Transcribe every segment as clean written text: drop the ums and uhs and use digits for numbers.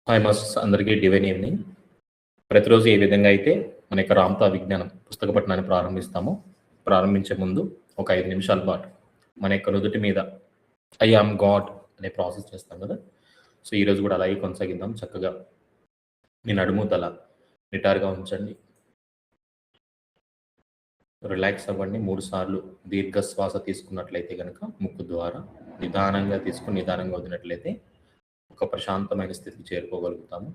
Hi masters అందరికీ divine evening. ప్రతిరోజు ఏ విధంగా అయితే మన యొక్క రామ్తా విజ్ఞానం పుస్తక పఠనాన్ని ప్రారంభించే ముందు ఒక 5 నిమిషాల పాటు మన యొక్క నుదుటి మీద ఐ యామ్ గాడ్ అనే ప్రాసెస్ చేస్తాం కదా! సో, ఈరోజు కూడా అలాగే కొనసాగిద్దాం. చక్కగా మీ నడుము, తల నిటారుగా ఉంచండి. రిలాక్స్ అవ్వండి. 3 సార్లు దీర్ఘ శ్వాస తీసుకున్నట్లయితే గనక ముక్కు ద్వారా నిదానంగా తీసుకొని నిదానంగా వదిలినట్లయితే ఒక ప్రశాంతమైన స్థితికి చేరుకోగలుగుతాము.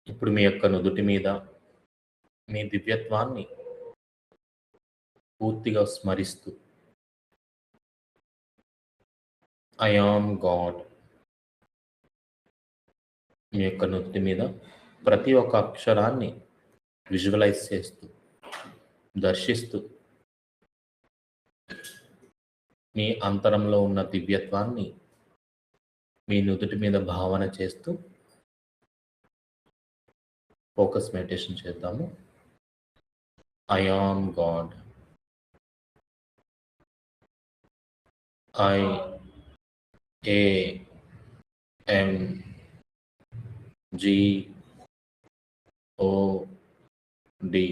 ఇప్పుడు మీ యొక్క నుదుటి మీద మీ దివ్యత్వాన్ని పూర్తిగా స్మరిస్తూ ఐ యామ్ గాడ్ మీ యొక్క నుదుటి మీద ప్రతి ఒక్క అక్షరాన్ని విజువలైజ్ చేస్తూ, దర్శిస్తూ మీ అంతరంలో ఉన్న దివ్యత్వాన్ని మీ నుదుటి మీద భావన చేస్తూ ఫోకస్ మెడిటేషన్ చేద్దాము. I am God. I A M G O D.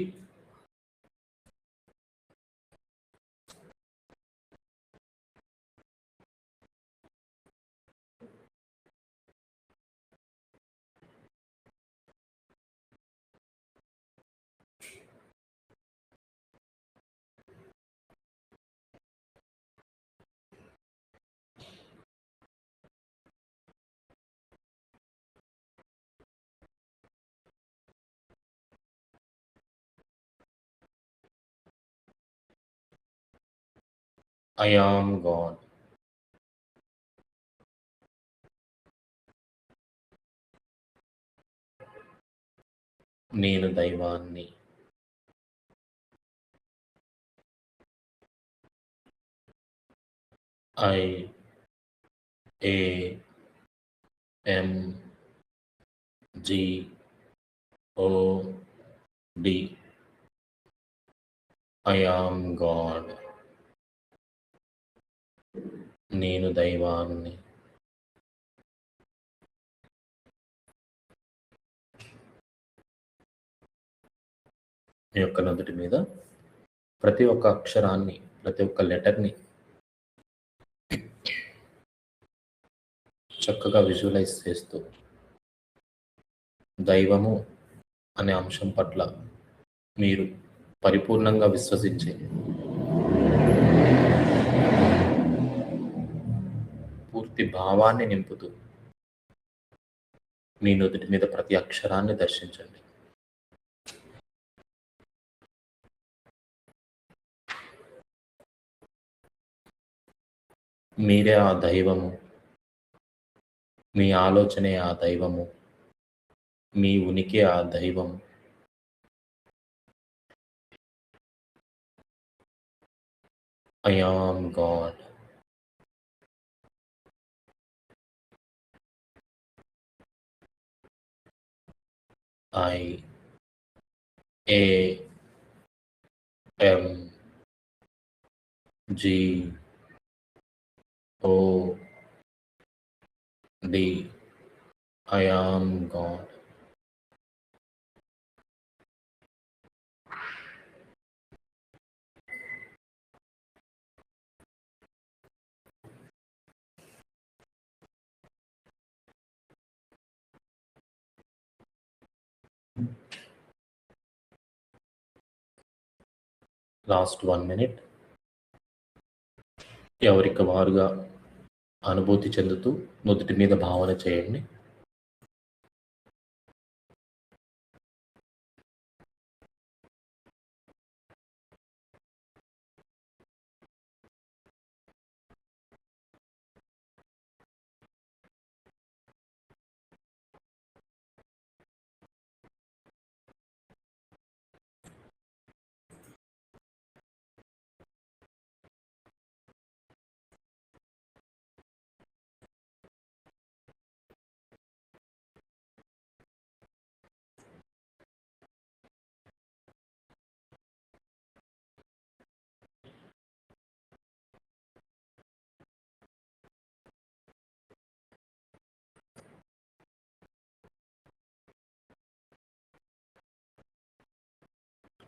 I am God. నేను దైవాన్ని. I A M G O D. I am God. నేను దైవాన్ని. మీ యొక్క నుదుటి మీద ప్రతి ఒక్క అక్షరాన్ని, ప్రతి ఒక్క లెటర్‌ని చక్కగా విజువలైజ్ చేస్తూ దైవము అనే అంశం పట్ల మీరు పరిపూర్ణంగా విశ్వసించే పూర్తి భావాన్ని నింపుతూ మీ నుదుటి మీద ప్రతి అక్షరాన్ని దర్శించండి. మీరే ఆ దైవము. మీ ఆలోచనే ఆ దైవము. మీ ఉనికి ఆ దైవం. I am God. I A M G O D. I am God. Last 1 minute ఎవరికి వారుగా అనుభూతి చెందుతూ నుదుటి మీద భావన చేయండి.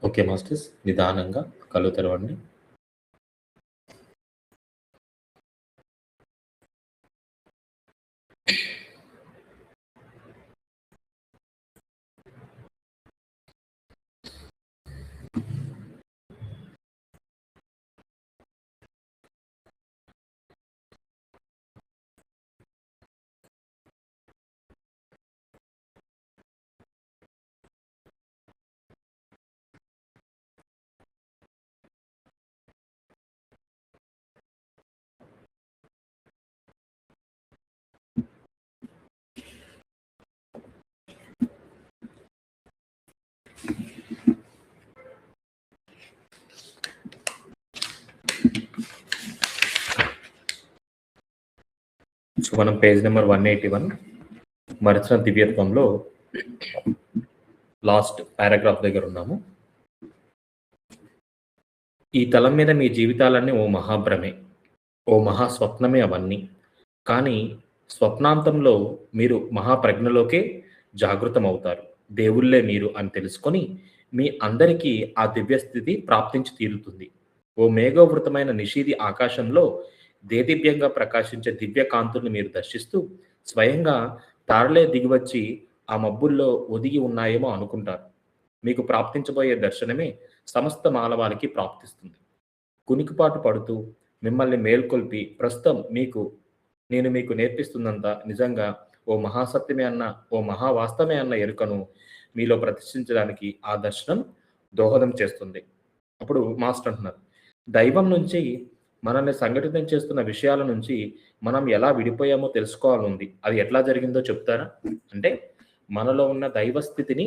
Okay masters. నిదానంగా కళ్ళు తెరవండి. సో, మనం పేజ్ నెంబర్ 181 మరచిన దివ్యత్వంలో లాస్ట్ పారాగ్రాఫ్ దగ్గర ఉన్నాము. ఈ తలం మీద మీ జీవితాలన్నీ ఓ మహాభ్రమే, ఓ మహాస్వప్నమే అవన్నీ. కానీ స్వప్నాంతంలో మీరు మహాప్రజ్ఞలోకే జాగృతమవుతారు. దేవుళ్ళే మీరు అని తెలుసుకొని మీ అందరికీ ఆ దివ్యస్థితి ప్రాప్తించి తీరుతుంది. ఓ మేఘోవృతమైన నిషీధి ఆకాశంలో దేదీప్యంగా ప్రకాశించే దివ్య కాంతుల్ని మీరు దర్శిస్తూ స్వయంగా తారలే దిగివచ్చి ఆ మబ్బుల్లో ఒదిగి ఉన్నాయేమో అనుకుంటారు. మీకు ప్రాప్తించబోయే దర్శనమే సమస్త మానవాళికి ప్రాప్తిస్తుంది. కునికిపాటు పడుతూ మిమ్మల్ని మేల్కొల్పి ప్రస్తుతం నేను మీకు నేర్పిస్తున్నంత నిజంగా ఓ మహాసత్యమే అన్న, ఓ మహావాస్తవమే అన్న ఎరుకను మీలో ప్రతిష్ఠించడానికి ఆ దర్శనం దోహదం చేస్తుంది. అప్పుడు మాస్టర్ అంటున్నారు, దైవం నుంచి మనల్ని సంఘటితం చేస్తున్న విషయాల నుంచి మనం ఎలా విడిపోయామో తెలుసుకోవాలనుంది. అది ఎట్లా జరిగిందో చెప్తారా? అంటే మనలో ఉన్న దైవ స్థితిని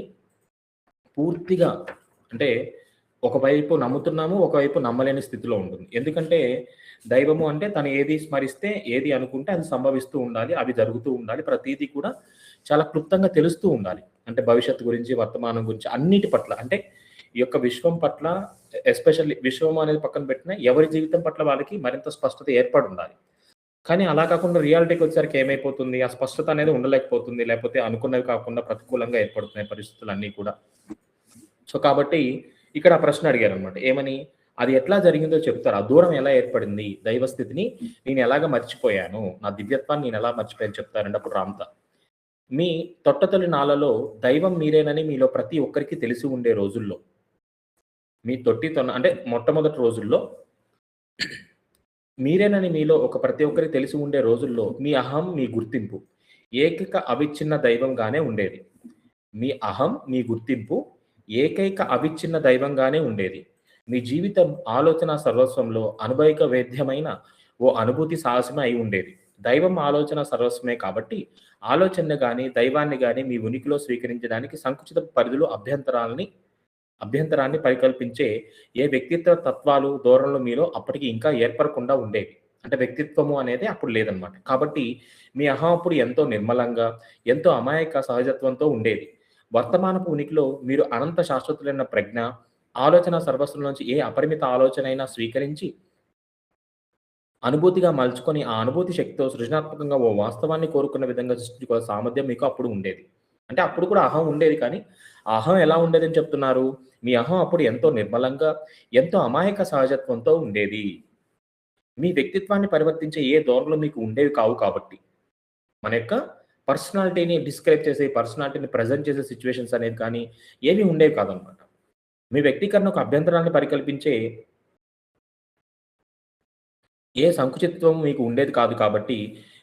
పూర్తిగా అంటే ఒకవైపు నమ్ముతున్నాము, ఒకవైపు నమ్మలేని స్థితిలో ఉంటుంది. ఎందుకంటే దైవము అంటే తను ఏది స్మరిస్తే, ఏది అనుకుంటే అది సంభవిస్తూ ఉండాలి. అవి జరుగుతూ ఉండాలి. ప్రతీదీ కూడా చాలా క్లుప్తంగా తెలుస్తూ ఉండాలి. అంటే భవిష్యత్తు గురించి, వర్తమానం గురించి అన్నిటి పట్ల అంటే ఈ యొక్క విశ్వం పట్ల ఎస్పెషల్లీ విశ్వం అనేది పక్కన పెట్టినా ఎవరి జీవితం పట్ల వాళ్ళకి మరింత స్పష్టత ఏర్పడుండాలి. కానీ అలా కాకుండా రియాలిటీకొచ్చేసరికి ఏమైపోతుంది? ఆ స్పష్టత అనేది ఉండలేకపోతుంది. లేకపోతే అనుకున్నవి కాకుండా ప్రతికూలంగా ఏర్పడుతున్నాయి పరిస్థితులన్నీ కూడా. సో, కాబట్టి ఇక్కడ ఆ ప్రశ్న అడిగారనమాట. ఏమని? అది ఎట్లా జరిగిందో చెప్తారా? ఆ దూరం ఎలా ఏర్పడింది? దైవ స్థితిని నేను ఎలాగా మర్చిపోయాను? నా దివ్యత్వాన్ని నేనెలా మర్చిపోయాను చెప్తారండి అప్పుడు రామ్‌త. మీ తొట్టతొలి నాళ్లలో దైవం మీరేనని మీలో ప్రతి ఒక్కరికి తెలిసి ఉండే రోజుల్లో, మీ అంటే మొట్టమొదటి రోజుల్లో మీరేనని మీలో ప్రతి ఒక్కరికి తెలిసి ఉండే రోజుల్లో మీ అహం, మీ గుర్తింపు ఏకైక అవిచ్ఛిన్న దైవంగానే ఉండేది. మీ అహం, మీ గుర్తింపు ఏకైక అవిచ్ఛిన్న దైవంగానే ఉండేది. మీ జీవితం ఆలోచన సర్వస్వంలో అనుభవిక వేద్యమైన ఓ అనుభూతి సాహసమే అయి ఉండేది. దైవం ఆలోచన సర్వస్వమే కాబట్టి ఆలోచనను గాని, దైవాన్ని గాని మీ ఉనికిలో స్వీకరించడానికి సంకుచిత పరిధిలో అభ్యంతరాన్ని పరికల్పించే ఏ వ్యక్తిత్వ తత్వాలు, ధోరణులు మీలో అప్పటికి ఇంకా ఏర్పడకుండా ఉండేవి. అంటే వ్యక్తిత్వము అనేది అప్పుడు లేదనమాట. కాబట్టి మీ అహం అప్పుడు ఎంతో నిర్మలంగా, ఎంతో అమాయక సహజత్వంతో ఉండేది. వర్తమానపు ఉనికిలో మీరు అనంత శాశ్వతులైన ప్రజ్ఞ, ఆలోచన సర్వస్వం నుంచి ఏ అపరిమిత ఆలోచనైనా స్వీకరించి, అనుభూతిగా మలుచుకొని ఆ అనుభూతి శక్తితో సృజనాత్మకంగా ఓ వాస్తవాన్ని కోరుకున్న విధంగా సృష్టించుకోగల సామర్థ్యం మీకు అప్పుడు ఉండేది. అంటే అప్పుడు కూడా అహం ఉండేది కానీ, ఆ అహం ఎలా ఉండేదని చెప్తున్నారు? మీ అహం అప్పుడు ఎంతో నిర్మలంగా, ఎంతో అమాయక సహజత్వంతో ఉండేది. మీ వ్యక్తిత్వాన్ని పరివర్తించే ఏ ధోరణులు మీకు ఉండేవి కావు కాబట్టి. మన యొక్క పర్సనాలిటీని డిస్క్రైబ్ చేసే, పర్సనాలిటీని ప్రెజెంట్ చేసే సిట్యుయేషన్స్ అనేది కానీ, ఏవి ఉండేవి కాదనమాట. మీ వ్యక్తీకరణకు అభ్యంతరాన్ని పరికల్పించే ఏ సంకుచితత్వం మీకు ఉండేది కాదు కాబట్టి,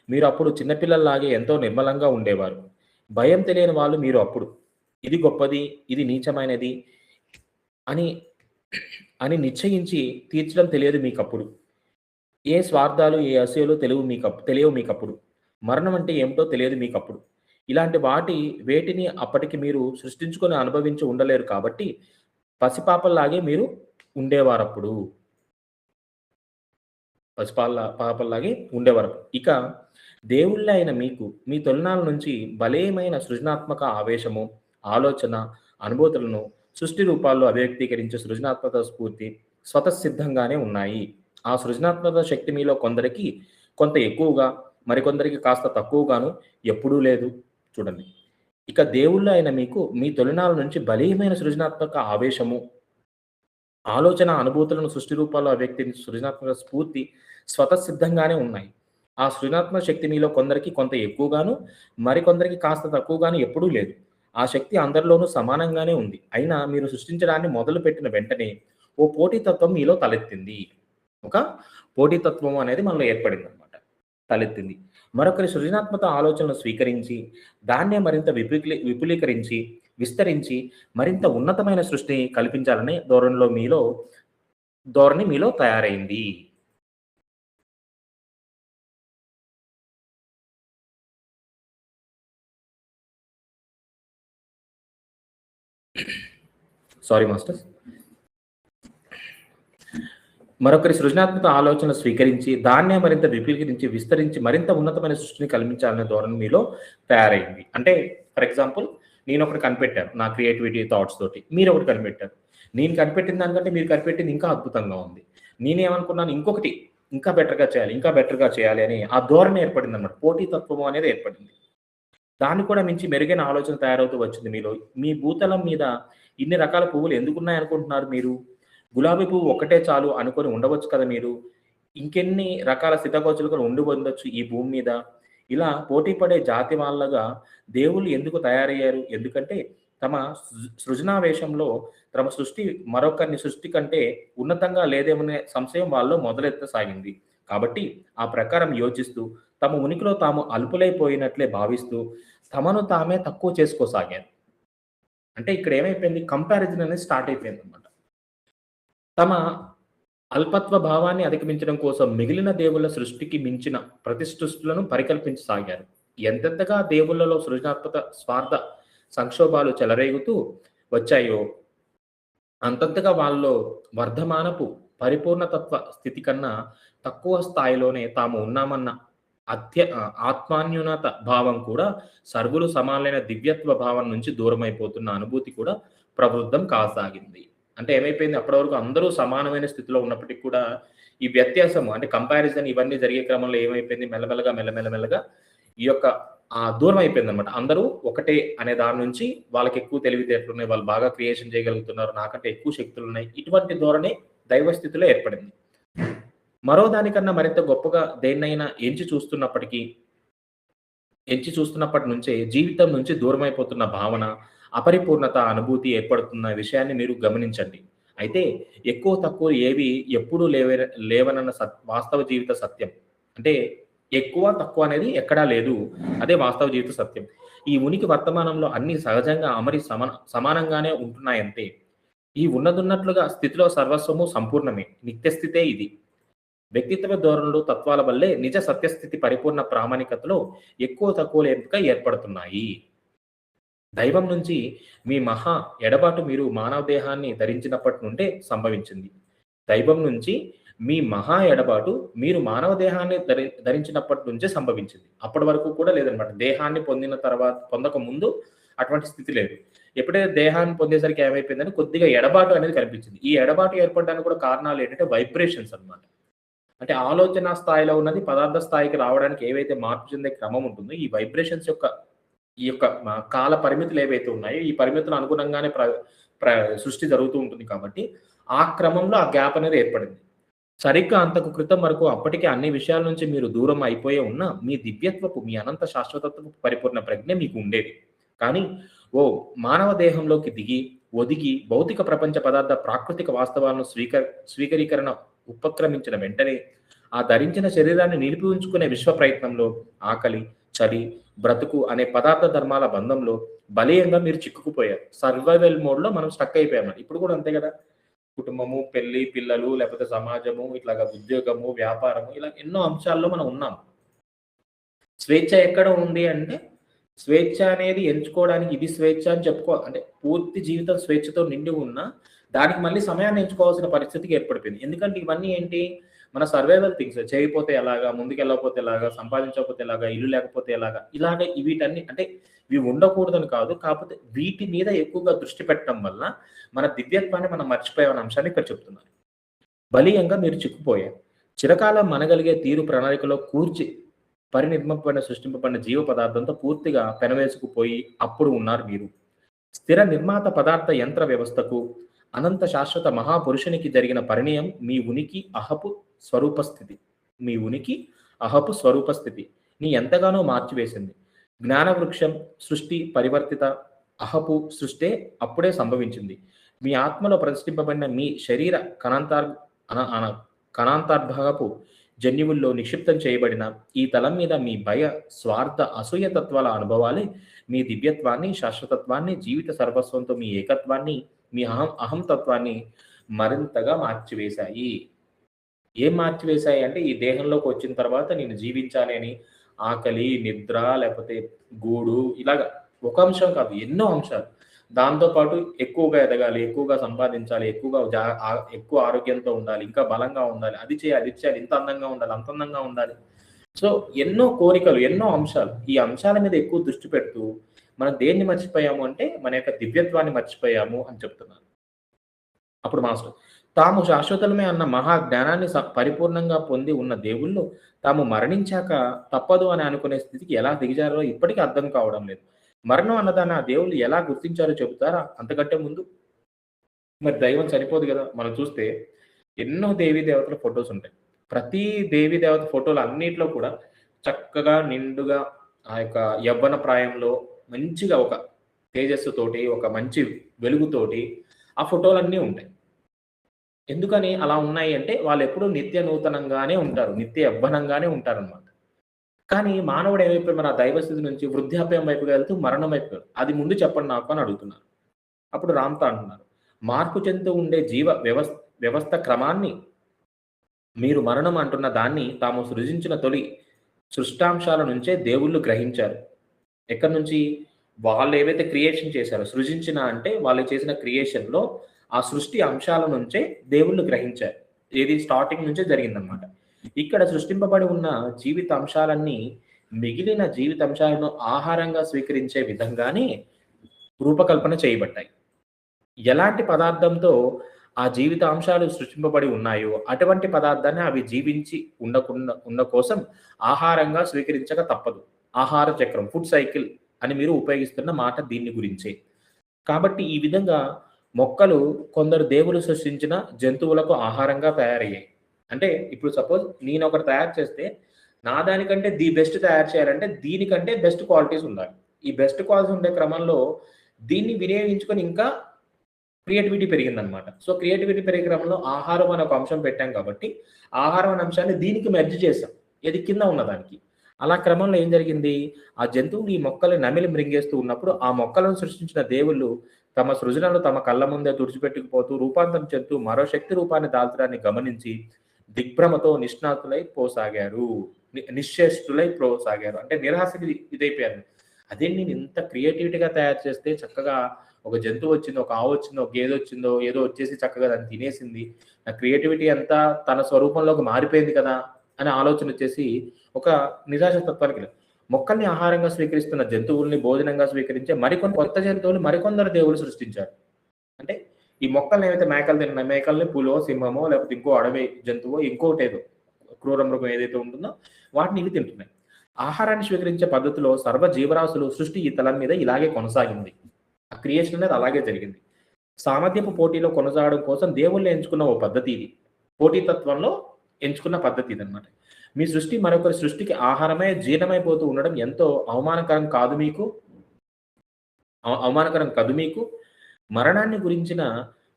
మీరప్పుడు చిన్న పిల్లల్లాగే ఎంతో నిర్మలంగా ఉండేవారు. భయం తెలియని వాళ్ళు మీరు అప్పుడు. ఇది గొప్పది, ఇది నీచమైనది అని అని నిశ్చయించి తీర్చడం తెలియదు మీకప్పుడు. ఏ స్వార్థాలు, ఏ అసూయలు తెలియవు మీకప్పుడు. మరణం అంటే ఏమిటో తెలియదు మీకప్పుడు. ఇలాంటి వేటిని అప్పటికి మీరు సృష్టించుకొని అనుభవించి ఉండలేరు కాబట్టి, పసిపాపల్లాగే మీరు ఉండేవారప్పుడు. పాపల్లాగే ఉండేవారు. ఇక దేవుళ్ళే అయిన మీకు మీ తొలినాళ్ళ నుంచి బలీయమైన సృజనాత్మక ఆవేశము, ఆలోచన, అనుభూతులను సృష్టి రూపాల్లో అభివ్యక్తీకరించే సృజనాత్మక స్ఫూర్తి స్వతసిద్ధంగానే ఉన్నాయి. ఆ సృజనాత్మక శక్తి మీలో కొందరికి కొంత ఎక్కువగా, మరికొందరికి కాస్త తక్కువగాను ఎప్పుడూ లేదు. చూడండి. ఇక దేవుళ్ళే అయిన మీకు మీ తొలినాళ్ళ నుంచి బలీయమైన సృజనాత్మక ఆవేశము, ఆలోచన, అనుభూతులను సృష్టి రూపాల్లో వ్యక్తిని సృజనాత్మక స్ఫూర్తి స్వతసిద్ధంగానే ఉన్నాయి. ఆ సృజనాత్మక శక్తి మీలో కొందరికి కొంత ఎక్కువగాను, మరికొందరికి కాస్త తక్కువగాను ఎప్పుడూ లేదు. ఆ శక్తి అందరిలోనూ సమానంగానే ఉంది. అయినా మీరు సృష్టించడాన్ని మొదలుపెట్టిన వెంటనే ఓ పోటీతత్వం మీలో తలెత్తింది. ఒక పోటీతత్వం అనేది మనలో ఏర్పడిందనమాట. తలెత్తింది. మరొకరి సృజనాత్మక ఆలోచనలు స్వీకరించి, దాన్నే మరింత విపులీకరించి, విస్తరించి, మరింత ఉన్నతమైన సృష్టిని కల్పించాలనే ధోరణి మీలో తయారైంది. Sorry masters. మరొకరి సృజనాత్మక ఆలోచనలు స్వీకరించి, దాన్నే మరింత విపులీకరించి, విస్తరించి, మరింత ఉన్నతమైన సృష్టిని కల్పించాలనే ధోరణి మీలో తయారైంది. అంటే ఫర్ ఎగ్జాంపుల్ నేనొకటి కనిపెట్టాను. నా క్రియేటివిటీ థాట్స్ తోటి. మీరొకటి కనిపెట్టారు. నేను కనిపెట్టిన దానికంటే మీరు కనిపెట్టింది ఇంకా అద్భుతంగా ఉంది. నేనేమనుకున్నాను ఇంకొకటి ఇంకా బెటర్‌గా చేయాలి, ఇంకా బెటర్‌గా చేయాలి అని ఆ ధోరణి ఏర్పడిందన్నమాట. పోటీతత్వం అనేది ఏర్పడింది. దాన్ని కూడా మించి మెరుగైన ఆలోచన తయారవుతూ వచ్చింది మీలో. మీ భూతలం మీద ఇన్ని రకాల పువ్వులు ఎందుకున్నాయనుకుంటున్నారు మీరు? గులాబీ పువ్వు ఒక్కటే చాలు అనుకోని ఉండవచ్చు కదా మీరు. ఇంకెన్ని రకాల సీతాకోకచిలుకలు ఉండి ఉండొచ్చు ఈ భూమి మీద. ఇలా పోటీ పడే జాతి వాళ్ళగా దేవుళ్ళు ఎందుకు తయారయ్యారు? ఎందుకంటే తమ సృజనావేశంలో తమ సృష్టి మరొకరిని సృష్టి కంటే ఉన్నతంగా లేదేమనే సంశయం వాళ్ళలో మొదలెత్తసాగింది. కాబట్టి ఆ ప్రకారం యోచిస్తూ, తమ ఉనికిలో తాము అల్పులైపోయినట్లే భావిస్తూ, తమను తామే తక్కువ చేసుకోసాగారు. అంటే ఇక్కడ ఏమైపోయింది కంపారిజన్ అనేది స్టార్ట్ అయిపోయిందనమాట. తమ అల్పత్వ భావాన్ని అధిగమించడం కోసం మిగిలిన దేవుళ్ళ సృష్టికి మించిన ప్రతిసృష్టులను పరికల్పించసాగారు. ఎంతెంతగా దేవుళ్ళలో సృజనాత్మక స్వార్థ సంక్షోభాలు చెలరేగుతూ వచ్చాయో, అంతంతగా వాళ్ళలో వర్ధమానపు పరిపూర్ణతత్వ స్థితి కన్నా తక్కువ స్థాయిలోనే తాము ఉన్నామన్న ఆత్మాన్యూనత భావం కూడా సర్వులు సమానులైన దివ్యత్వ భావం నుంచి దూరమైపోతున్న అనుభూతి కూడా ప్రవృద్ధం కాసాగింది. అంటే ఏమైపోయింది అప్పటి వరకు అందరూ సమానమైన స్థితిలో ఉన్నప్పటికి కూడా ఈ వ్యత్యాసము అంటే కంపారిజన్ ఇవన్నీ జరిగే క్రమంలో ఏమైపోయింది మెల్లమెల్లగా ఈ యొక్క దూరం అయిపోయిందనమాట. అందరూ ఒకటే అనే దాని నుంచి వాళ్ళకి ఎక్కువ తెలివితేటలున్నాయి. వాళ్ళు బాగా క్రియేషన్ చేయగలుగుతున్నారు. నాకంటే ఎక్కువ శక్తులున్నాయి. ఇటువంటి ధోరణి దైవ స్థితిలో ఏర్పడింది. మరో దానికన్నా మరింత గొప్పగా దేన్నైనా ఎంచి చూస్తున్నప్పటి నుంచే జీవితం నుంచి దూరమైపోతున్న భావన, అపరిపూర్ణత అనుభూతి ఏర్పడుతున్న విషయాన్ని మీరు గమనించండి. అయితే ఎక్కువ తక్కువ ఏవి ఎప్పుడూ లేవనన్న వాస్తవ జీవిత సత్యం. అంటే ఎక్కువ తక్కువ అనేది ఎక్కడా లేదు. అదే వాస్తవ జీవిత సత్యం. ఈ ఉనికి వర్తమానంలో అన్నీ సహజంగా అమరి సమానంగానే ఉంటున్నాయంతే. ఈ ఉన్నదున్నట్లుగా స్థితిలో సర్వస్వము సంపూర్ణమే. నిత్యస్థితే ఇది. వ్యక్తిత్వ ధోరణులు, తత్వాల వల్లే నిజ సత్యస్థితి పరిపూర్ణ ప్రామాణికతలో ఎక్కువ తక్కువలు ఎంపిక ఏర్పడుతున్నాయి. దైవం నుంచి మీ మహా ఎడబాటు మీరు మానవ దేహాన్ని ధరించినప్పటి నుండే సంభవించింది. దైవం నుంచి మీ మహా ఎడబాటు మీరు మానవ దేహాన్ని ధరించినప్పటి నుంచే సంభవించింది. అప్పటి వరకు కూడా లేదనమాట. దేహాన్ని పొందక ముందు అటువంటి స్థితి లేదు. ఎప్పుడైతే దేహాన్ని పొందేసరికి ఏమైపోయిందని కొద్దిగా ఎడబాటు అనేది కనిపించింది. ఈ ఎడబాటు ఏర్పడడానికి కూడా కారణాలు ఏంటంటే వైబ్రేషన్స్ అన్నమాట. అంటే ఆలోచన స్థాయిలో ఉన్నది పదార్థ స్థాయికి రావడానికి ఏవైతే మార్పు చెందే క్రమం ఉంటుందో, ఈ యొక్క కాల పరిమితులు ఏవైతే ఉన్నాయో, ఈ పరిమితులు అనుగుణంగానే ప్ర ప్ర సృష్టి జరుగుతూ ఉంటుంది కాబట్టి, ఆ క్రమంలో ఆ గ్యాప్ అనేది ఏర్పడింది. సరిగ్గా అంతకు క్రితం వరకు అప్పటికే అన్ని విషయాల నుంచి మీరు దూరం అయిపోయే ఉన్న మీ దివ్యత్వపు, మీ అనంత శాశ్వతత్వపు పరిపూర్ణ ప్రజ్ఞ మీకు ఉండేది. కానీ ఓ మానవ దేహంలోకి ఒదిగి భౌతిక ప్రపంచ పదార్థ ప్రాకృతిక వాస్తవాలను స్వీకరీకరణ ఉపక్రమించిన వెంటనే ఆ ధరించిన శరీరాన్ని నిలిపి ఉంచుకునే విశ్వ ప్రయత్నంలో ఆకలి, చలి, బ్రతుకు అనే పదార్థ ధర్మాల బంధంలో బలీయంగా మీరు చిక్కుకుపోయారు. సర్వైవల్ మోడ్‌లో మనం స్టక్ అయిపోయామన్నమాట. ఇప్పుడు కూడా అంతే కదా! కుటుంబము, పెళ్లి, పిల్లలు, లేకపోతే సమాజము, ఇట్లాగా ఉద్యోగము, వ్యాపారము ఇలా ఎన్నో అంశాల్లో మనం ఉన్నాం. స్వేచ్ఛ ఎక్కడ ఉంది అంటే, స్వేచ్ఛ అనేది ఎంచుకోవడానికి ఇది స్వేచ్ఛ అని అంటే పూర్తి జీవితం స్వేచ్ఛతో నిండి ఉన్నా, దానికి మళ్ళీ సమయాన్ని ఎంచుకోవాల్సిన పరిస్థితికి ఏర్పడిపోయింది. ఎందుకంటే ఇవన్నీ ఏంటి? మన సర్వైవల్ థింగ్స్. చేయకపోతే ఎలాగా? ముందుకెళ్ళకపోతే ఎలాగా? సంపాదించకపోతే ఎలాగా? ఇల్లు లేకపోతే ఎలాగా? ఇలాగ వీటన్ని అంటే ఇవి ఉండకూడదని కాదు. కాకపోతే వీటి మీద ఎక్కువగా దృష్టి పెట్టడం వల్ల మన దివ్యత్వాన్ని మనం మర్చిపోయామన్న అంశాన్ని ఇక్కడ చెప్తున్నారు. బలీయంగా మీరు చిక్కుపోయారు. చిరకాలం మనగలిగే తీరు ప్రణాళికలో పరినిర్మింపబడిన సృష్టింపబడిన జీవ పదార్థంతో పూర్తిగా పెనవేసుకుపోయి అప్పుడు ఉన్నారు మీరు. స్థిర నిర్మాత పదార్థ యంత్ర వ్యవస్థకు అనంత శాశ్వత మహాపురుషునికి జరిగిన పరిణయం మీ ఉనికి అహపు స్వరూపస్థితి. మీ ఉనికి అహపు స్వరూపస్థితి నీ ఎంతగానో మార్చివేసింది. జ్ఞానవృక్షం సృష్టి పరివర్తిత అహపు సృష్టే అప్పుడే సంభవించింది. మీ ఆత్మలో ప్రతిష్ఠింపబడిన మీ శరీర కణాంతర్భాగపు జన్యువుల్లో నిక్షిప్తం చేయబడిన ఈ తలం మీద మీ భయ, స్వార్థ, అసూయ తత్వాల అనుభవాలే మీ దివ్యత్వాన్ని, శాశ్వతత్వాన్ని, జీవిత సర్వస్వంతో మీ ఏకత్వాన్ని, మీ అహం తత్వాన్ని మరింతగా మార్చివేశాయి. ఏం మార్చివేశాయి అంటే, ఈ దేహంలోకి వచ్చిన తర్వాత నేను జీవించాలి అని ఆకలి, నిద్ర, లేకపోతే గూడు, ఇలాగ ఒక అంశం కాదు, ఎన్నో అంశాలు. దాంతో పాటు ఎక్కువగా ఎదగాలి, ఎక్కువగా సంపాదించాలి, ఎక్కువ ఆరోగ్యంతో ఉండాలి, ఇంకా బలంగా ఉండాలి, అది చేయాలి, ఇది చేయాలి, ఇంత అందంగా ఉండాలి, అంత అందంగా ఉండాలి. సో ఎన్నో కోరికలు, ఎన్నో అంశాలు. ఈ అంశాల మీద ఎక్కువ దృష్టి పెడుతూ మనం దేన్ని మర్చిపోయాము అంటే, మన యొక్క దివ్యత్వాన్ని మర్చిపోయాము అని చెప్తున్నారు. అప్పుడు మాస్టర్, తాము శాశ్వతమే అన్న మహా జ్ఞానాన్ని పరిపూర్ణంగా పొంది ఉన్న దేవుళ్ళు తాము మరణించాక తప్పదు అని అనుకునే స్థితికి ఎలా దిగజారో ఇప్పటికీ అర్థం కావడం లేదు. మరణం అన్నదాన్ని ఆ దేవుళ్ళు ఎలా గుర్తించారో చెబుతారా అంతకంటే ముందు? మరి దైవం సరిపోదు కదా! మనం చూస్తే ఎన్నో దేవీ దేవతల ఫోటోస్ ఉంటాయి. ప్రతి దేవీ దేవత ఫోటోలు అన్నిట్లో కూడా చక్కగా నిండుగా ఆ యొక్క యవ్వన ప్రాయంలో మంచిగా ఒక తేజస్సుతోటి, ఒక మంచి వెలుగుతోటి ఆ ఫోటోలన్నీ ఉంటాయి. ఎందుకని అలా ఉన్నాయి అంటే, వాళ్ళెప్పుడూ నిత్య నూతనంగానే ఉంటారు. నిత్య యవ్వనంగానే ఉంటారనమాట. కానీ మానవుడు ఏమైపోయి మరి ఆ దైవస్థితి నుంచి వృద్ధాప్యం వైపుగా వెళ్తూ మరణం వైపు అది ముందు చెప్పండి నాకు అని అడుగుతున్నారు. అప్పుడు రామ్‌తా అంటున్నారు, మార్పు చెందుతూ ఉండే జీవ వ్యవస్థ క్రమాన్ని మీరు మరణం అంటున్న దాన్ని తాము సృజించిన తొలి సృష్టాంశాల నుంచే దేవుళ్ళు గ్రహించారు. ఎక్కడి నుంచి? వాళ్ళేవైతే క్రియేషన్ చేశారో, సృజించిన అంటే వాళ్ళు చేసిన క్రియేషన్‌లో ఆ సృష్టి అంశాల నుంచే దేవుళ్ళు గ్రహించారు. ఏది? స్టార్టింగ్ నుంచే జరిగిందనమాట. ఇక్కడ సృష్టింపబడి ఉన్న జీవిత అంశాలన్నీ మిగిలిన జీవిత అంశాలను ఆహారంగా స్వీకరించే విధంగానే రూపకల్పన చేయబడ్డాయి. ఎలాంటి పదార్థంతో ఆ జీవిత అంశాలు సృష్టింపబడి ఉన్నాయో అటువంటి పదార్థాన్ని అవి జీవించి ఉన్న కోసం ఆహారంగా స్వీకరించక తప్పదు. ఆహార చక్రం, ఫుడ్ సైకిల్ అని మీరు ఉపయోగిస్తున్న మాట దీన్ని గురించే. కాబట్టి ఈ విధంగా మొక్కలు కొందరు దేవులు సృష్టించిన జంతువులకు ఆహారంగా తయారయ్యాయి. అంటే ఇప్పుడు సపోజ్ నేనొకటి తయారు చేస్తే, నా దానికంటే ది బెస్ట్ తయారు చేయాలంటే దీనికంటే బెస్ట్ క్వాలిటీస్ ఉండాలి. ఈ బెస్ట్ క్వాలిటీస్ ఉండే క్రమంలో దీన్ని వినియోగించుకొని ఇంకా క్రియేటివిటీ పెరిగిందనమాట. సో క్రియేటివిటీ పెరిగే క్రమంలో ఆహారం అనే ఒక అంశం పెట్టాం కాబట్టి, ఆహారం అనే అంశాన్ని దీనికి మెర్జ్ చేసాం. ఏది? కింద ఉన్నదానికి. అలా క్రమంలో ఏం జరిగింది? ఆ జంతువులు ఈ మొక్కల్ని నమిలి మృంగేస్తూ ఉన్నప్పుడు, ఆ మొక్కలను సృష్టించిన దేవుళ్ళు తమ సృజనలు తమ కళ్ళ ముందే తుడిచిపెట్టుకుపోతూ రూపాంతరం చెందుతూ మరో శక్తి రూపాన్ని దాల్చడాన్ని గమనించి దిగ్భ్రమతో నిశ్చేష్టులై పోసాగారు. అంటే నిరాశకి ఇదైపోయారు. అదే నేను ఇంత క్రియేటివిటీగా తయారు చేస్తే చక్కగా ఒక జంతువు వచ్చిందో, ఒక ఆవు వచ్చిందో, ఒక గేదె వచ్చిందో, ఏదో వచ్చేసి చక్కగా దాన్ని తినేసింది. నా క్రియేటివిటీ అంతా తన స్వరూపంలోకి మారిపోయింది కదా అనే ఆలోచన వచ్చేసి ఒక నిరాశ తత్వానికి. మొక్కల్ని ఆహారంగా స్వీకరిస్తున్న జంతువుల్ని భోజనంగా స్వీకరించే మరికొన్ని కొత్త జంతువులు మరికొందరు దేవుళ్ళు సృష్టించారు. అంటే ఈ మొక్కల్ని ఏవైతే మేకలు తిన్న మేకల్ని పులో, సింహమో, లేకపోతే ఇంకో అడవి జంతువో, ఇంకోటేదో క్రూర మృగం ఏదైతే ఉంటుందో వాటిని ఇవి తింటున్నాయి. ఆహారాన్ని స్వీకరించే పద్ధతిలో సర్వ జీవరాశులు సృష్టి ఈ తలం మీద ఇలాగే కొనసాగింది. ఆ క్రియేషన్ అనేది అలాగే జరిగింది. సామర్థ్యపు పోటీలో కొనసాగడం కోసం దేవుళ్ళు ఎంచుకున్న ఓ పద్ధతి ఇది. పోటీతత్వంలో ఎంచుకున్న పద్ధతి ఇదనమాట. మీ సృష్టి మరొకరి సృష్టికి ఆహారమే జీర్ణమైపోతూ ఉండడం ఎంతో అవమానకరం కాదు మీకు? అవమానకరం కదు మీకు? మరణాన్ని గురించిన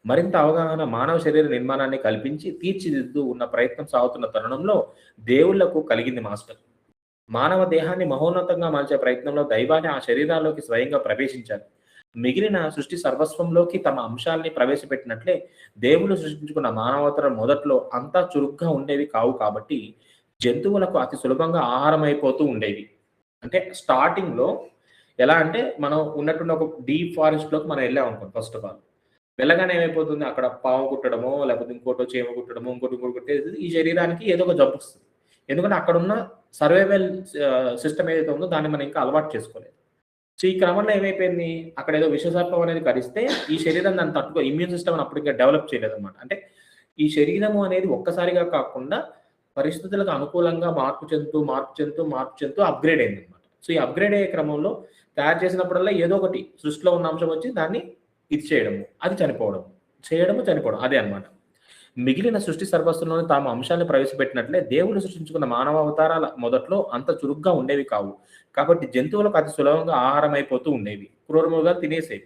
మరింత అవగాహన మానవ శరీర నిర్మాణాన్ని కల్పించి తీర్చిదిద్దు ఉన్న ప్రయత్నం సాగుతున్న తరుణంలో దేవుళ్లకు కలిగింది మాస్టర్. మానవ దేహాన్ని మహోన్నతంగా మార్చే ప్రయత్నంలో దైవాన్ని ఆ శరీరాల్లోకి స్వయంగా ప్రవేశించారు. మిగిలిన సృష్టి సర్వస్వంలోకి తమ అంశాలని ప్రవేశపెట్టినట్లే దేవుళ్ళు సృష్టించుకున్న మానవతరం మొదట్లో అంతా చురుగ్గా ఉండేవి కావు కాబట్టి జంతువులకు అతి సులభంగా ఆహారం అయిపోతూ ఉండేవి. అంటే స్టార్టింగ్‌లో ఎలా అంటే మనం ఉన్నటువంటి ఒక డీప్ ఫారెస్ట్‌లోకి మనం వెళ్ళాం అనుకోండి ఫస్ట్ ఆఫ్ ఆల్. వెళ్ళగానే ఏమైపోతుంది అక్కడ పాము కుట్టడమో, లేకపోతే ఇంకోటో చీమ కుట్టడమో, ఇంకోటి కుట్టేది ఈ శరీరానికి ఏదో ఒక జబ్బు వస్తుంది. ఎందుకంటే అక్కడున్న సర్వైవల్ సిస్టమ్ ఏదైతే ఉందో దాన్ని మనం ఇంకా అలవాటు చేసుకోలేదు. సో ఈ క్రమంలో ఏమైపోయింది, అక్కడ ఏదో విషసర్పం అనేది కరిస్తే ఈ శరీరం దాన్ని ఇమ్యూన్ సిస్టమ్ అప్పుడు ఇంకా డెవలప్ చేయలేదన్నమాట. అంటే ఈ శరీరము అనేది ఒక్కసారిగా కాకుండా పరిస్థితులకు అనుకూలంగా మార్పు చెందుతూ అప్‌గ్రేడ్ అయిందన్నమాట. సో ఈ అప్‌గ్రేడ్ అయ్యే క్రమంలో తయారు చేసినప్పుడల్లా ఏదో ఒకటి సృష్టిలో ఉన్న అంశం వచ్చి దాన్ని ఇది చేయడము, అది చనిపోవడం. చేయడము, చనిపోవడం అదే అన్నమాట. మిగిలిన సృష్టి సర్వస్వంలోని తాము అంశాన్ని ప్రవేశపెట్టినట్లే దేవుడు సృష్టించుకున్న మానవ అవతారాల మొదట్లో అంత చురుగ్గా ఉండేవి కావు. కాబట్టి జంతువులకు అతి సులభంగా ఆహారం అయిపోతూ ఉండేవి. క్రూరమృగాలు తినేసేవి.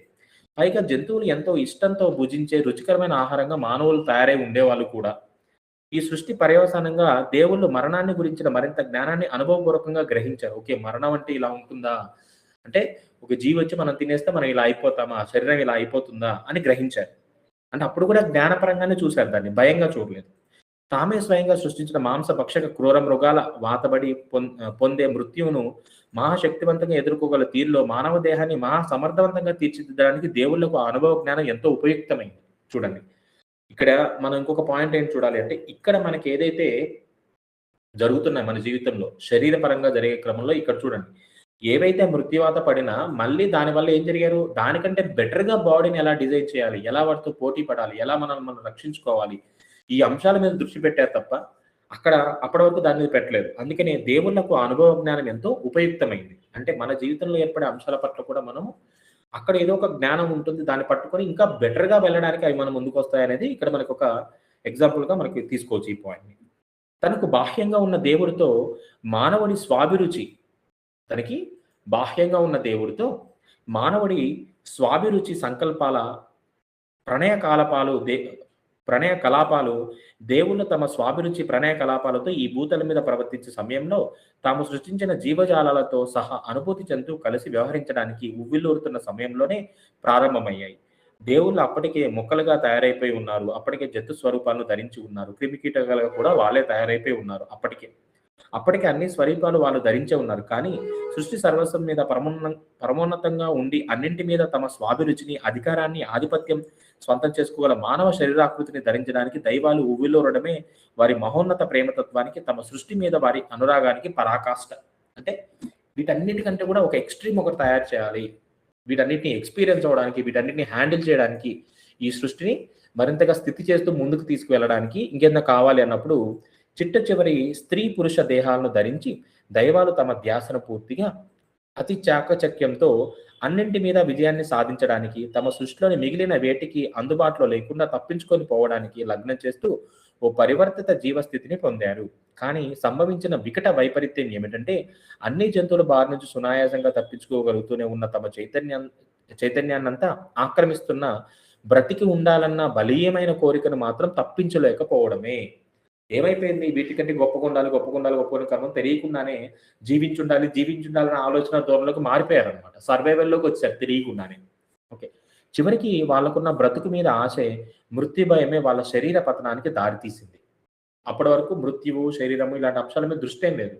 పైగా జంతువులు ఎంతో ఇష్టంతో భుజించే రుచికరమైన ఆహారంగా మానవులు తయారై ఉండేవాళ్ళు కూడా. ఈ సృష్టి పర్యవసానంగా దేవుళ్ళు మరణాన్ని గురించిన మరింత జ్ఞానాన్ని అనుభవపూర్వకంగా గ్రహించారు. ఓకే. మరణం అంటే ఇలా ఉంటుందా? అంటే ఒక జీవి వచ్చి మనం తినేస్తే మనం ఇలా అయిపోతామా? శరీరం ఇలా అయిపోతుందా? అని గ్రహించారు. అంటే అప్పుడు కూడా జ్ఞానపరంగానే చూసారు దాన్ని. భయంగా చూడలేదు. తామే స్వయంగా సృష్టించిన మాంస భక్షక క్రూర మృగాల వాతబడి పొందే మృత్యువును మహాశక్తివంతంగా ఎదుర్కోగల తీరులో మానవ దేహాన్ని మహా సమర్థవంతంగా తీర్చిదిద్దడానికి దేవుళ్ళకు ఆ అనుభవ జ్ఞానం ఎంతో ఉపయుక్తమైంది. చూడండి. ఇక్కడ మనం ఇంకొక పాయింట్ ఏంటి చూడాలి అంటే, ఇక్కడ మనకి ఏదైతే జరుగుతున్నాయి మన జీవితంలో, శరీరపరంగా జరిగే క్రమంలో ఇక్కడ చూడండి. ఏవైతే మృత్యువాత పడినా మళ్ళీ దానివల్ల ఏం జరిగారు? దానికంటే బెటర్‌గా బాడీని ఎలా డిజైన్ చేయాలి? ఎలా వాటితో పోటీ పడాలి? ఎలా మనల్ని మనం రక్షించుకోవాలి? ఈ అంశాల మీద దృష్టి పెట్టారు తప్ప, అక్కడ అప్పటి వరకు దాని మీద పెట్టలేదు. అందుకనే దేవుళ్ళకు ఆ అనుభవ జ్ఞానం ఎంతో ఉపయుక్తమైంది. అంటే మన జీవితంలో ఏర్పడే అంశాల పట్ల కూడా మనం అక్కడ ఏదో ఒక జ్ఞానం ఉంటుంది. దాన్ని పట్టుకొని ఇంకా బెటర్‌గా వెళ్ళడానికి అవి మన ముందుకొస్తాయనేది ఇక్కడ మనకొక ఎగ్జాంపుల్‌గా మనకి తీసుకోవచ్చు ఈ పాయింట్‌ని. తనకు బాహ్యంగా ఉన్న దేవుడితో మానవుని స్వాభిరుచి తనకి బాహ్యంగా ఉన్న దేవుడితో మానవుడి స్వాభిరుచి సంకల్పాల ప్రణయ కాలపాలు ప్రణయ కలాపాలు దేవుళ్ళు తమ స్వాభిరుచి ప్రణయ కలాపాలతో ఈ భూతల మీద ప్రవర్తించే సమయంలో తాము సృష్టించిన జీవజాలాలతో సహా అనుభూతి చెందుతూ కలిసి వ్యవహరించడానికి ఉవ్విళ్ళూరుతున్న సమయంలోనే ప్రారంభమయ్యాయి. దేవుళ్ళు అప్పటికే మొక్కలుగా తయారైపోయి ఉన్నారు. అప్పటికే జంతు స్వరూపాలను ధరించి ఉన్నారు. క్రిమికీటకాలుగా కూడా వాళ్ళే తయారైపోయి ఉన్నారు అప్పటికే. అప్పటికే అన్ని స్వరూపాలు వాళ్ళు ధరించే ఉన్నారు. కానీ సృష్టి సర్వస్వం మీద పరమోన్నతంగా ఉండి అన్నింటి మీద తమ స్వాభిరుచిని, అధికారాన్ని, ఆధిపత్యం స్వంతం చేసుకోగల మానవ శరీరాకృతిని ధరించడానికి దైవాలు ఉవ్విళ్ళూరడమే వారి మహోన్నత ప్రేమతత్వానికి, తమ సృష్టి మీద వారి అనురాగానికి పరాకాష్ట. అంటే వీటన్నిటికంటే కూడా ఒక ఎక్స్‌ట్రీమ్ ఒకటి తయారు చేయాలి. వీటన్నిటిని ఎక్స్‌పీరియన్స్ అవ్వడానికి, వీటన్నిటిని హ్యాండిల్ చేయడానికి, ఈ సృష్టిని మరింతగా స్థితి చేస్తూ ముందుకు తీసుకువెళ్ళడానికి ఇంకేదైనా కావాలి అన్నప్పుడు చిట్ట చివరి స్త్రీ పురుష దేహాలను ధరించి దైవాలు తమ ధ్యాసను పూర్తిగా అతి చాకచక్యంతో అన్నింటి మీద విజయాన్ని సాధించడానికి, తమ సృష్టిలోని మిగిలిన వేటికి అందుబాటులో లేకుండా తప్పించుకొని పోవడానికి లగ్నం చేస్తూ ఓ పరివర్తిత జీవస్థితిని పొందారు. కానీ సంభవించిన వికట వైపరీత్యం ఏమిటంటే, అన్ని జంతువుల బారి నుంచి సునాయాసంగా తప్పించుకోగలుగుతూనే ఉన్న తమ చైతన్యాన్నంతా ఆక్రమిస్తున్న బ్రతికి ఉండాలన్న బలీయమైన కోరికను మాత్రం తప్పించలేకపోవడమే. ఏమైపోయింది? వీటికంటే గొప్పగుండాలి, గొప్పగుండాలి, గొప్పగుండాలి క్రమం తెలియకుండానే జీవించుండాలనే ఆలోచన ధోరణిలోకి మారిపోయారనమాట. సర్వైవల్‌లోకొచ్చారు తెలియకుండానే. ఓకే. చివరికి వాళ్ళకున్న బ్రతుకు మీద ఆశే, మృత్యు భయమే వాళ్ళ శరీర పతనానికి దారితీసింది. అప్పటి వరకు మృత్యువు, శరీరము ఇలాంటి అంశాల మీద దృష్టేం లేదు.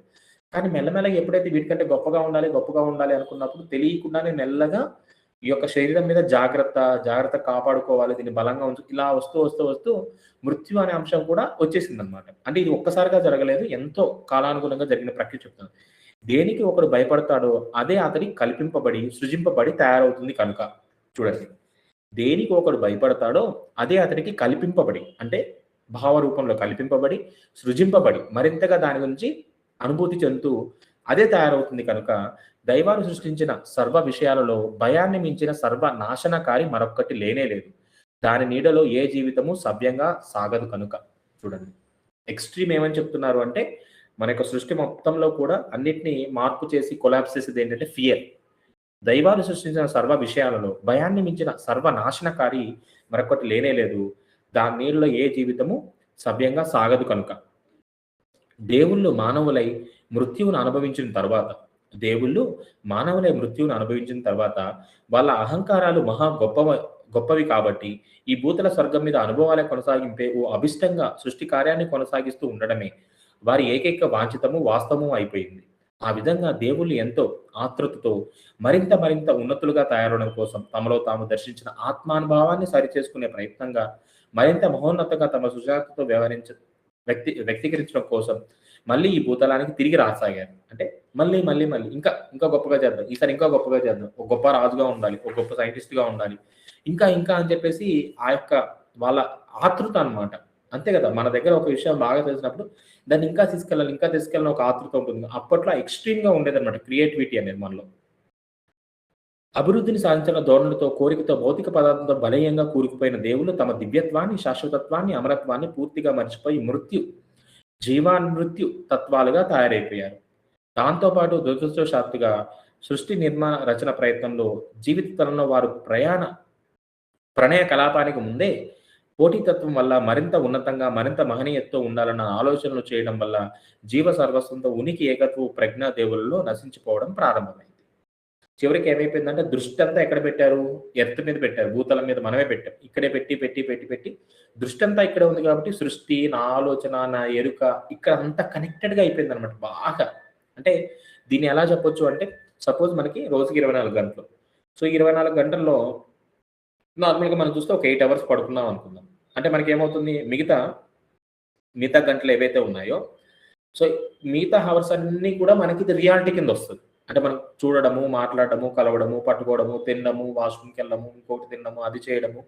కానీ మెల్లమెల్లగా ఎప్పుడైతే వీటికంటే గొప్పగా ఉండాలి అనుకున్నప్పుడు తెలియకుండానే మెల్లగా ఈ యొక్క శరీరం మీద జాగ్రత్త కాపాడుకోవాలి. దీన్ని బలంగా ఇలా వస్తూ మృత్యు అనే అంశం కూడా వచ్చేసిందనమాట. అంటే ఇది ఒక్కసారిగా జరగలేదు. ఎంతో కాలానుగుణంగా జరిగిన ప్రక్రియ చెప్తాను. దేనికి ఒకడు భయపడతాడో అదే అతనికి సృజింపబడి తయారవుతుంది కనుక. చూడండి. దేనికి ఒకడు భయపడతాడో అదే అతనికి కల్పింపబడి అంటే భావ రూపంలో కల్పింపబడి, సృజింపబడి మరింతగా దాని గురించి అనుభూతి చెందుతూ అదే తయారవుతుంది కనుక దైవాలు సృష్టించిన సర్వ విషయాలలో భయాన్ని మించిన సర్వ నాశనకారి మరొక్కటి లేనేలేదు. దాని నీడలో ఏ జీవితము సవ్యంగా సాగదు కనుక. చూడండి. ఎక్స్‌ట్రీమ్ ఏమని చెప్తున్నారు అంటే, మన యొక్క సృష్టి మొత్తంలో కూడా అన్నిటిని మార్పు చేసి కొలాప్స్ చేసేది ఏంటంటే ఫియర్. దైవాలు సృష్టించిన సర్వ విషయాలలో భయాన్ని మించిన సర్వనాశనకారి మరొకటి లేనేలేదు. దాని నీడలో ఏ జీవితము సవ్యంగా సాగదు కనుక. దేవుళ్ళు మానవులై మృత్యువును అనుభవించిన తర్వాత వాళ్ళ అహంకారాలు మహా గొప్పవి కాబట్టి ఈ భూతల స్వర్గం మీద అనుభవాల కొనసాగింపే ఓ అభిష్టంగా సృష్టి కార్యాన్ని కొనసాగిస్తూ ఉండడమే వారి ఏకైక వాంఛితము వాస్తవము అయిపోయింది. ఆ విధంగా దేవుళ్ళు ఎంతో ఆతృతతో మరింత ఉన్నతులుగా తయారవడం కోసం తమలో తాము దర్శించిన ఆత్మానుభవాన్ని సరిచేసుకునే ప్రయత్నంగా మరింత మహోన్నతంగా తమ సుజాతతో వ్యక్తీకరించడం కోసం మళ్ళీ ఈ భూతలానికి తిరిగి రాసాగారు. అంటే మళ్ళీ ఇంకా గొప్పగా చేద్దాం. ఈసారి ఇంకా గొప్పగా చేద్దాం. ఒక గొప్ప రాజుగా ఉండాలి. ఒక గొప్ప సైంటిస్ట్‌గా ఉండాలి. ఇంకా అని చెప్పేసి ఆ యొక్క వాళ్ళ ఆతృత అన్నమాట. అంతే కదా! మన దగ్గర ఒక విషయం బాగా తెలిసినప్పుడు దాన్ని ఇంకా తీసుకెళ్ళాలని ఒక ఆతృత ఉంటుంది. అప్పట్లో ఎక్స్‌ట్రీమ్‌గా ఉండేదన్నమాట క్రియేటివిటీ అనేది మనలో. అభివృద్ధిని సాధించిన ధోరణులతో, కోరికతో, భౌతిక పదార్థంతో బలీయంగా కూరుకుపోయిన దేవుళ్ళు తమ దివ్యత్వాన్ని, శాశ్వతత్వాన్ని, అమరత్వాన్ని పూర్తిగా మర్చిపోయి జీవాన్మృత్యు తత్వాలుగా తయారైపోయారు. దాంతో పాటు దురదృష్టవశాత్తుగా సృష్టి నిర్మాణ రచన ప్రయత్నంలో జీవిత తరంలో వారు ప్రణయ కలాపానికి ముందే పోటీతత్వం వల్ల మరింత ఉన్నతంగా, మరింత మహనీయతతో ఉండాలన్న ఆలోచనలు చేయడం వల్ల జీవ సర్వస్వంతో ఉనికి, ఏకత్వం, ప్రజ్ఞా దేవుళ్ళలో నశించిపోవడం ప్రారంభమైంది. చివరికి ఏమైపోయిందంటే దృష్టంతా ఎక్కడ పెట్టారు? ఎర్త్ మీద పెట్టారు. భూతలం మీద మనమే పెట్టాం. ఇక్కడే పెట్టి దృష్టంతా ఇక్కడే ఉంది కాబట్టి సృష్టి, నా ఆలోచన, నా ఎరుక ఇక్కడ అంతా కనెక్టెడ్‌గా అయిపోయిందనమాట బాగా. అంటే దీన్ని ఎలా చెప్పొచ్చు అంటే సపోజ్ మనకి రోజుకి 24 గంటలు. సో, 24 గంటల్లో నార్మల్‌గా మనం చూస్తే ఒక 8 అవర్స్ పడుకున్నాం అనుకుందాం. అంటే మనకేమవుతుంది మిగతా గంటలు ఏవైతే ఉన్నాయో, సో, మిగతా హవర్స్ అన్నీ కూడా మనకి ఇది రియాలిటీ కిందొస్తది. అంటే మనం చూడడము, మాట్లాడడము, కలవడము, పట్టుకోవడము, తినడము, వాష్‌రూమ్‌కెళ్ళడము, ఇంకొకటి తినడము, అది చేయడము,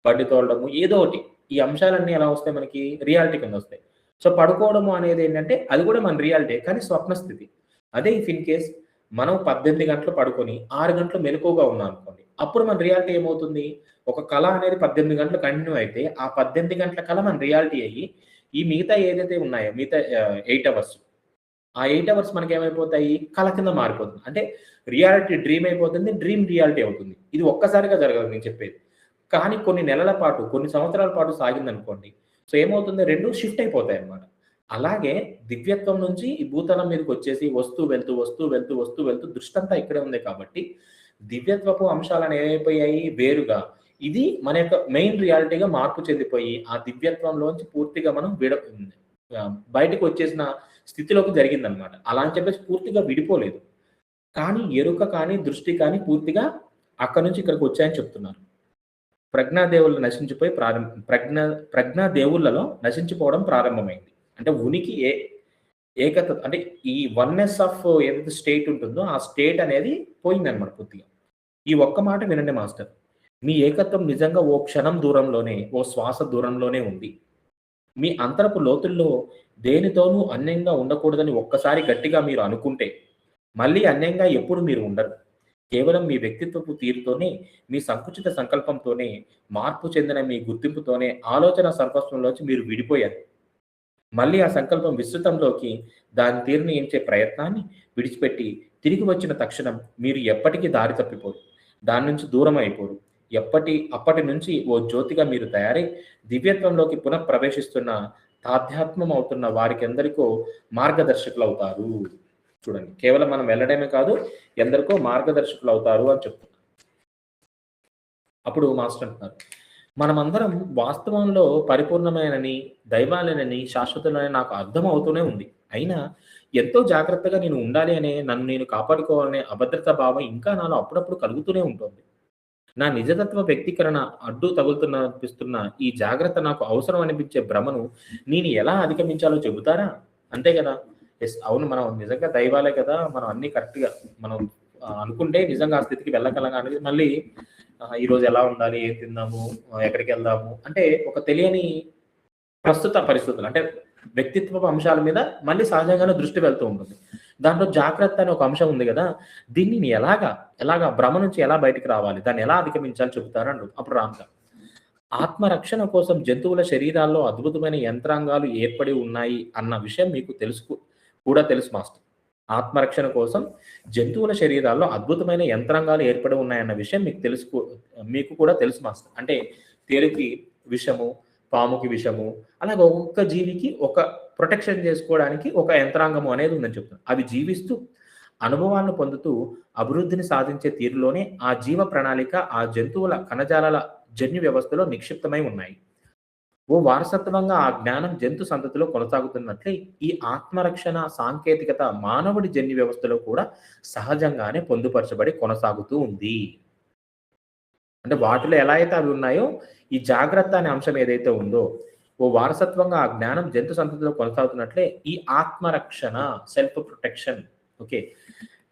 బండి తోలడము ఏదో ఒకటి. ఈ అంశాలన్నీ ఎలా వస్తాయి మనకి రియాలిటీ కిందొస్తాయి. సో, పడుకోవడము అనేదేంటంటే అది కూడా మన రియాలిటీయే. కానీ స్వప్న స్థితి. అదే ఇఫ్ ఇన్ కేస్ మనం 18 గంటలు పడుకొని 6 గంటలు మెలకువగా ఉన్నాం అనుకోండి. అప్పుడు మన రియాలిటీ ఏమవుతుంది? ఒక కల అనేది 18 గంటలు కంటిన్యూ అయితే, ఆ 18 గంటల కల మన రియాలిటీ అయ్యి, ఈ మిగతా ఏదైతే ఉన్నాయో మిగతా 8 అవర్స్. ఆ 8 అవర్స్ మనకేమైపోతాయి? కల కింద మారిపోతుంది. అంటే రియాలిటీ డ్రీమ్ అయిపోతుంది. డ్రీమ్ రియాలిటీ అవుతుంది. ఇది ఒక్కసారిగా జరగదు నేను చెప్పేది. కానీ కొన్ని నెలల పాటు, కొన్ని సంవత్సరాల పాటు సాగిందనుకోండి. సో, ఏమవుతుంది 2 షిఫ్ట్ అయిపోతాయన్నమాట. అలాగే దివ్యత్వం నుంచి ఈ భూతలం మీదకొచ్చేసి వస్తూ వెళ్తూ దృష్టంతా ఇక్కడే ఉంది కాబట్టి, దివ్యత్వపు అంశాలనేవైపోయాయి వేరుగా. ఇది మన యొక్క మెయిన్ రియాలిటీగా మార్పు చెందిపోయి, ఆ దివ్యత్వంలోంచి పూర్తిగా మనం బయటకొచ్చేసిన స్థితిలోకి జరిగిందనమాట. అలా అని చెప్పేసి పూర్తిగా విడిపోలేదు. కానీ ఎరుక కానీ, దృష్టి కానీ పూర్తిగా అక్కడి నుంచి ఇక్కడికొచ్చాయని చెప్తున్నారు. ప్రజ్ఞాదేవుళ్ళు నశించిపోయి ప్రజ్ఞాదేవుళ్ళలో నశించిపోవడం ప్రారంభమైంది. అంటే ఉనికి ఏకత అంటే ఈ వన్నెస్ ఆఫ్ ఏదైతే స్టేట్ ఉంటుందో, ఆ స్టేట్ అనేది పోయిందనమాట పూర్తిగా. ఈ ఒక్క మాట వినండి మాస్టర్. మీ ఏకత్వం నిజంగా ఓ క్షణం దూరంలోనే, ఓ శ్వాస దూరంలోనే ఉంది. మీ అంతరపు లోతుల్లో దేనితోనూ అన్యంగా ఉండకూడదని ఒక్కసారి గట్టిగా మీరు అనుకుంటే, మళ్ళీ అన్యంగా ఎప్పుడు మీరు ఉండరు. కేవలం మీ వ్యక్తిత్వపు తీరుతోనే, మీ సంకుచిత సంకల్పంతోనే, మార్పు చెందిన మీ గుర్తింపుతోనే ఆలోచన సర్వస్వంలోంచి మీరు విడిపోయారు. మళ్ళీ ఆ సంకల్పం విస్తృతంలోకి దాని తీరునియించే ప్రయత్నాన్ని విడిచిపెట్టి తిరిగి వచ్చిన తక్షణం మీరు ఎప్పటికీ దారి తప్పిపోరు. దాని నుంచి దూరం అయిపోరు. అప్పటి నుంచి ఓ జ్యోతిగా మీరు తయారై దివ్యత్వంలోకి పునః ప్రవేశిస్తున్న తాధ్యాత్మం అవుతున్న వారికెందరికో మార్గదర్శకులవుతారు. చూడండి. కేవలం మనం వెళ్ళడమే కాదు, ఎందరికో మార్గదర్శకులవుతారు అని చెప్తున్నారు. అప్పుడు మాస్టర్ అంటున్నారు, మనమందరం వాస్తవంలో పరిపూర్ణమైనని, దైవాలేనని, శాశ్వతులని నాకు అర్థం అవుతూనే ఉంది. అయినా ఎంతో జాగ్రత్తగా నేను ఉండాలి అనే, నన్ను నేను కాపాడుకోవాలనే అభద్రతా భావం ఇంకా నాలో అప్పుడప్పుడు కలుగుతూనే ఉంటుంది. నా నిజతత్వ వ్యక్తీకరణ అడ్డు తగులుతున్ననిపిస్తున్న ఈ జాగ్రత్త నాకు అవసరం అనిపించే భ్రమను నేను ఎలా అధిగమించాలో చెబుతారా? అంతే కదా! యెస్. అవును. మనం నిజంగా దైవాలే కదా! మనం అన్నీ కరెక్ట్‌గా మనం అనుకుంటే నిజంగా ఆ స్థితికి వెళ్ళగలం అనేది మళ్ళీ ఈరోజు ఎలా ఉండాలి? ఏం తిందాము? ఎక్కడికెళ్దాము? అంటే ఒక తెలియని ప్రస్తుత పరిస్థితులు అంటే వ్యక్తిత్వపు అంశాల మీద మళ్ళీ సహజంగానే దృష్టి వెళ్తూ ఉంటుంది. దాంట్లో జాగ్రత్త అనే ఒక అంశం ఉంది గదా! దీన్ని నేను ఎలాగా భ్రమ నుంచి ఎలా బయటికి రావాలి? దాన్ని ఎలా అధిగమించాలో చెబుతారు అంటారు. అప్పుడు రామ్ గారు, ఆత్మరక్షణ కోసం జంతువుల శరీరాల్లో అద్భుతమైన యంత్రాంగాలు ఏర్పడి ఉన్నాయి అన్న విషయం మీకు తెలుసు మాస్టర్. ఆత్మరక్షణ కోసం జంతువుల శరీరాల్లో అద్భుతమైన యంత్రాంగాలు ఏర్పడి ఉన్నాయన్న విషయం మీకు కూడా తెలుసు మాస్టర్. అంటే తేలుకి విషము, పాముకి విషము, అలాగే ఒక్కొక్క జీవికి ఒక ప్రొటెక్షన్ చేసుకోవడానికి ఒక యంత్రాంగము అనేది ఉందని చెప్తున్నారు. అవి జీవిస్తూ అనుభవాలను పొందుతూ అభివృద్ధిని సాధించే తీరులోనే ఆ జీవ ప్రణాళిక ఆ జంతువుల కణజాలాల జన్యు వ్యవస్థలో నిక్షిప్తమై ఉన్నాయి. ఓ వారసత్వంగా ఆ జ్ఞానం జంతు సంతతిలో కొనసాగుతున్నట్లే ఈ ఆత్మరక్షణ సాంకేతికత మానవుడి జన్యు వ్యవస్థలో కూడా సహజంగానే పొందుపరచబడి కొనసాగుతూ ఉంది. అంటే వాటిలో ఎలా అయితే అవి ఉన్నాయో, ఈ జాగ్రత్త అనే అంశం ఏదైతే ఉందో, ఓ వారసత్వంగా ఆ జ్ఞానం జంతు సంతతిలో కొనసాగుతున్నట్లే ఈ ఆత్మరక్షణ, సెల్ఫ్ ప్రొటెక్షన్ ఓకే.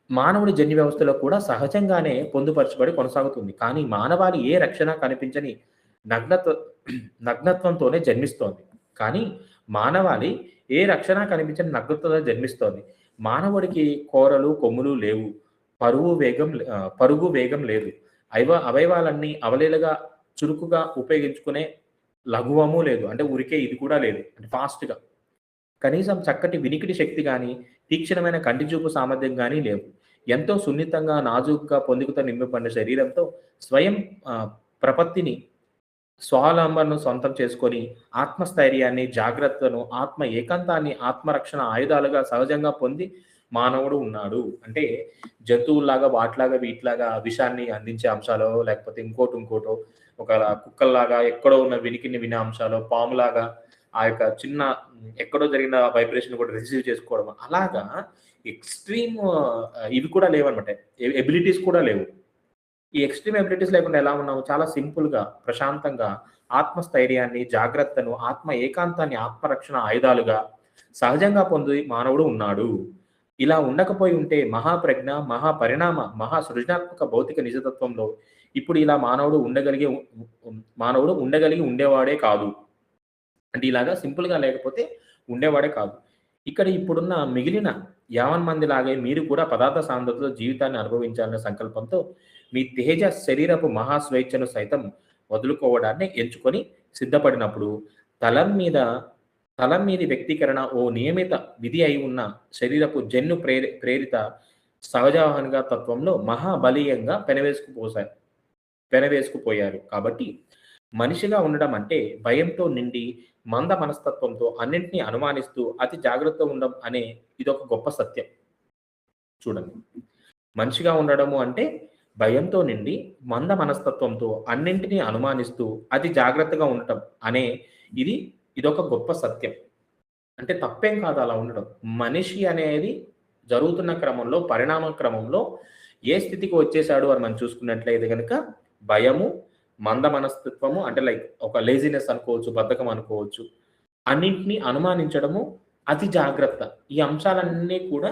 మానవుడి జన్యు వ్యవస్థలో కూడా సహజంగానే పొందుపరచబడి కొనసాగుతుంది. కానీ మానవాళి ఏ రక్షణ కనిపించని నగ్నత్వ నగ్నత్వంతోనే జన్మిస్తోంది. కానీ మానవాళి ఏ రక్షణ కనిపించని నగ్నత్వంతో జన్మిస్తోంది. మానవుడికి కోరలు, కొమ్ములు లేవు. పరుగు వేగం లేదు. అవయవాలన్నీ అవలీలగా చురుకుగా ఉపయోగించుకునే లఘువము లేదు. అంటే ఉరికే ఇది కూడా లేదు. అంటే ఫాస్ట్‌గా. కనీసం చక్కటి వినికిడి శక్తి గాని, తీక్షణమైన కంటి చూపు సామర్థ్యం గాని లేవు. ఎంతో సున్నితంగా, నాజూకుగా, పొందికతో నింపబడిన శరీరంతో స్వయం ప్రపత్తిని, స్వావలంబనను సొంతం చేసుకొని, ఆత్మస్థైర్యాన్ని, జాగ్రత్తను, ఆత్మ ఏకాంతాన్ని, ఆత్మరక్షణ ఆయుధాలుగా సహజంగా పొంది మానవుడు ఉన్నాడు. అంటే జంతువుల్లాగా, వాటిలాగా, వీటిలాగా విషాన్ని అందించే అంశాలో, లేకపోతే ఇంకోటో, ఒక కుక్కల్లాగా ఎక్కడో ఉన్న వినికిడిని వినే అంశాలో, పాములాగా ఆ యొక్క చిన్న ఎక్కడో జరిగిన వైబ్రేషన్ కూడా రిసీవ్ చేసుకోవడం. అలాగా ఎక్స్‌ట్రీమ్ ఇవి కూడా లేవనమాట. ఎబిలిటీస్ కూడా లేవు. ఈ ఎక్స్‌ట్రీమ్ ఎబిలిటీస్ లేకుండా ఎలా ఉన్నాము? చాలా సింపుల్‌గా, ప్రశాంతంగా ఆత్మస్థైర్యాన్ని, జాగ్రత్తను, ఆత్మ ఏకాంతాన్ని ఆత్మరక్షణ ఆయుధాలుగా సహజంగా పొంది మానవుడు ఉన్నాడు. ఇలా ఉండకపోయి ఉంటే మహాప్రజ్ఞ, మహాపరిణామ, మహా సృజనాత్మక భౌతిక నిజతత్వంలో ఇప్పుడు ఇలా మానవుడు ఉండగలిగి ఉండేవాడే కాదు. అంటే ఇలాగా సింపుల్‌గా లేకపోతే ఉండేవాడే కాదు. ఇక్కడ ఇప్పుడున్న మిగిలిన యావన్మందిలాగే మీరు కూడా పదార్థ సాంద్రతతో జీవితాన్ని అనుభవించాలనే సంకల్పంతో మీ తేజ శరీరపు మహా స్వేచ్ఛను సైతం వదులుకోవడాన్ని ఎంచుకొని సిద్ధపడినప్పుడు తలం మీద తలం మీది వ్యక్తీకరణ ఓ నియమిత విధి అయి ఉన్న శరీరపు జన్యు ప్రేరిత సహజావహనగా తత్వంలో మహాబలీయంగా పెనవేసుకుపోయారు. కాబట్టి మనిషిగా ఉండడం అంటే భయంతో నిండి మంద మనస్తత్వంతో అన్నింటినీ అనుమానిస్తూ అతి జాగ్రత్తగా ఉండడం అనే ఇదొక గొప్ప సత్యం. చూడండి. మనిషిగా ఉండడము అంటే భయంతో నిండి మంద మనస్తత్వంతో అన్నింటినీ అనుమానిస్తూ అతి జాగ్రత్తగా ఉండటం అనే ఇదొక గొప్ప సత్యం. అంటే తప్పేం కాదు అలా ఉండడం. మనిషి అనేది జరుగుతున్న క్రమంలో, పరిణామ క్రమంలో ఏ స్థితికి వచ్చేసాడు అని మనం చూసుకున్నట్లయితే గనక భయము, మంద మనస్తత్వము అంటే లైక్ ఒక లేజినెస్ అనుకోవచ్చు, బద్ధకం అనుకోవచ్చు. అన్నింటిని అనుమానించడము, అతి జాగ్రత్త. ఈ అంశాలన్నీ కూడా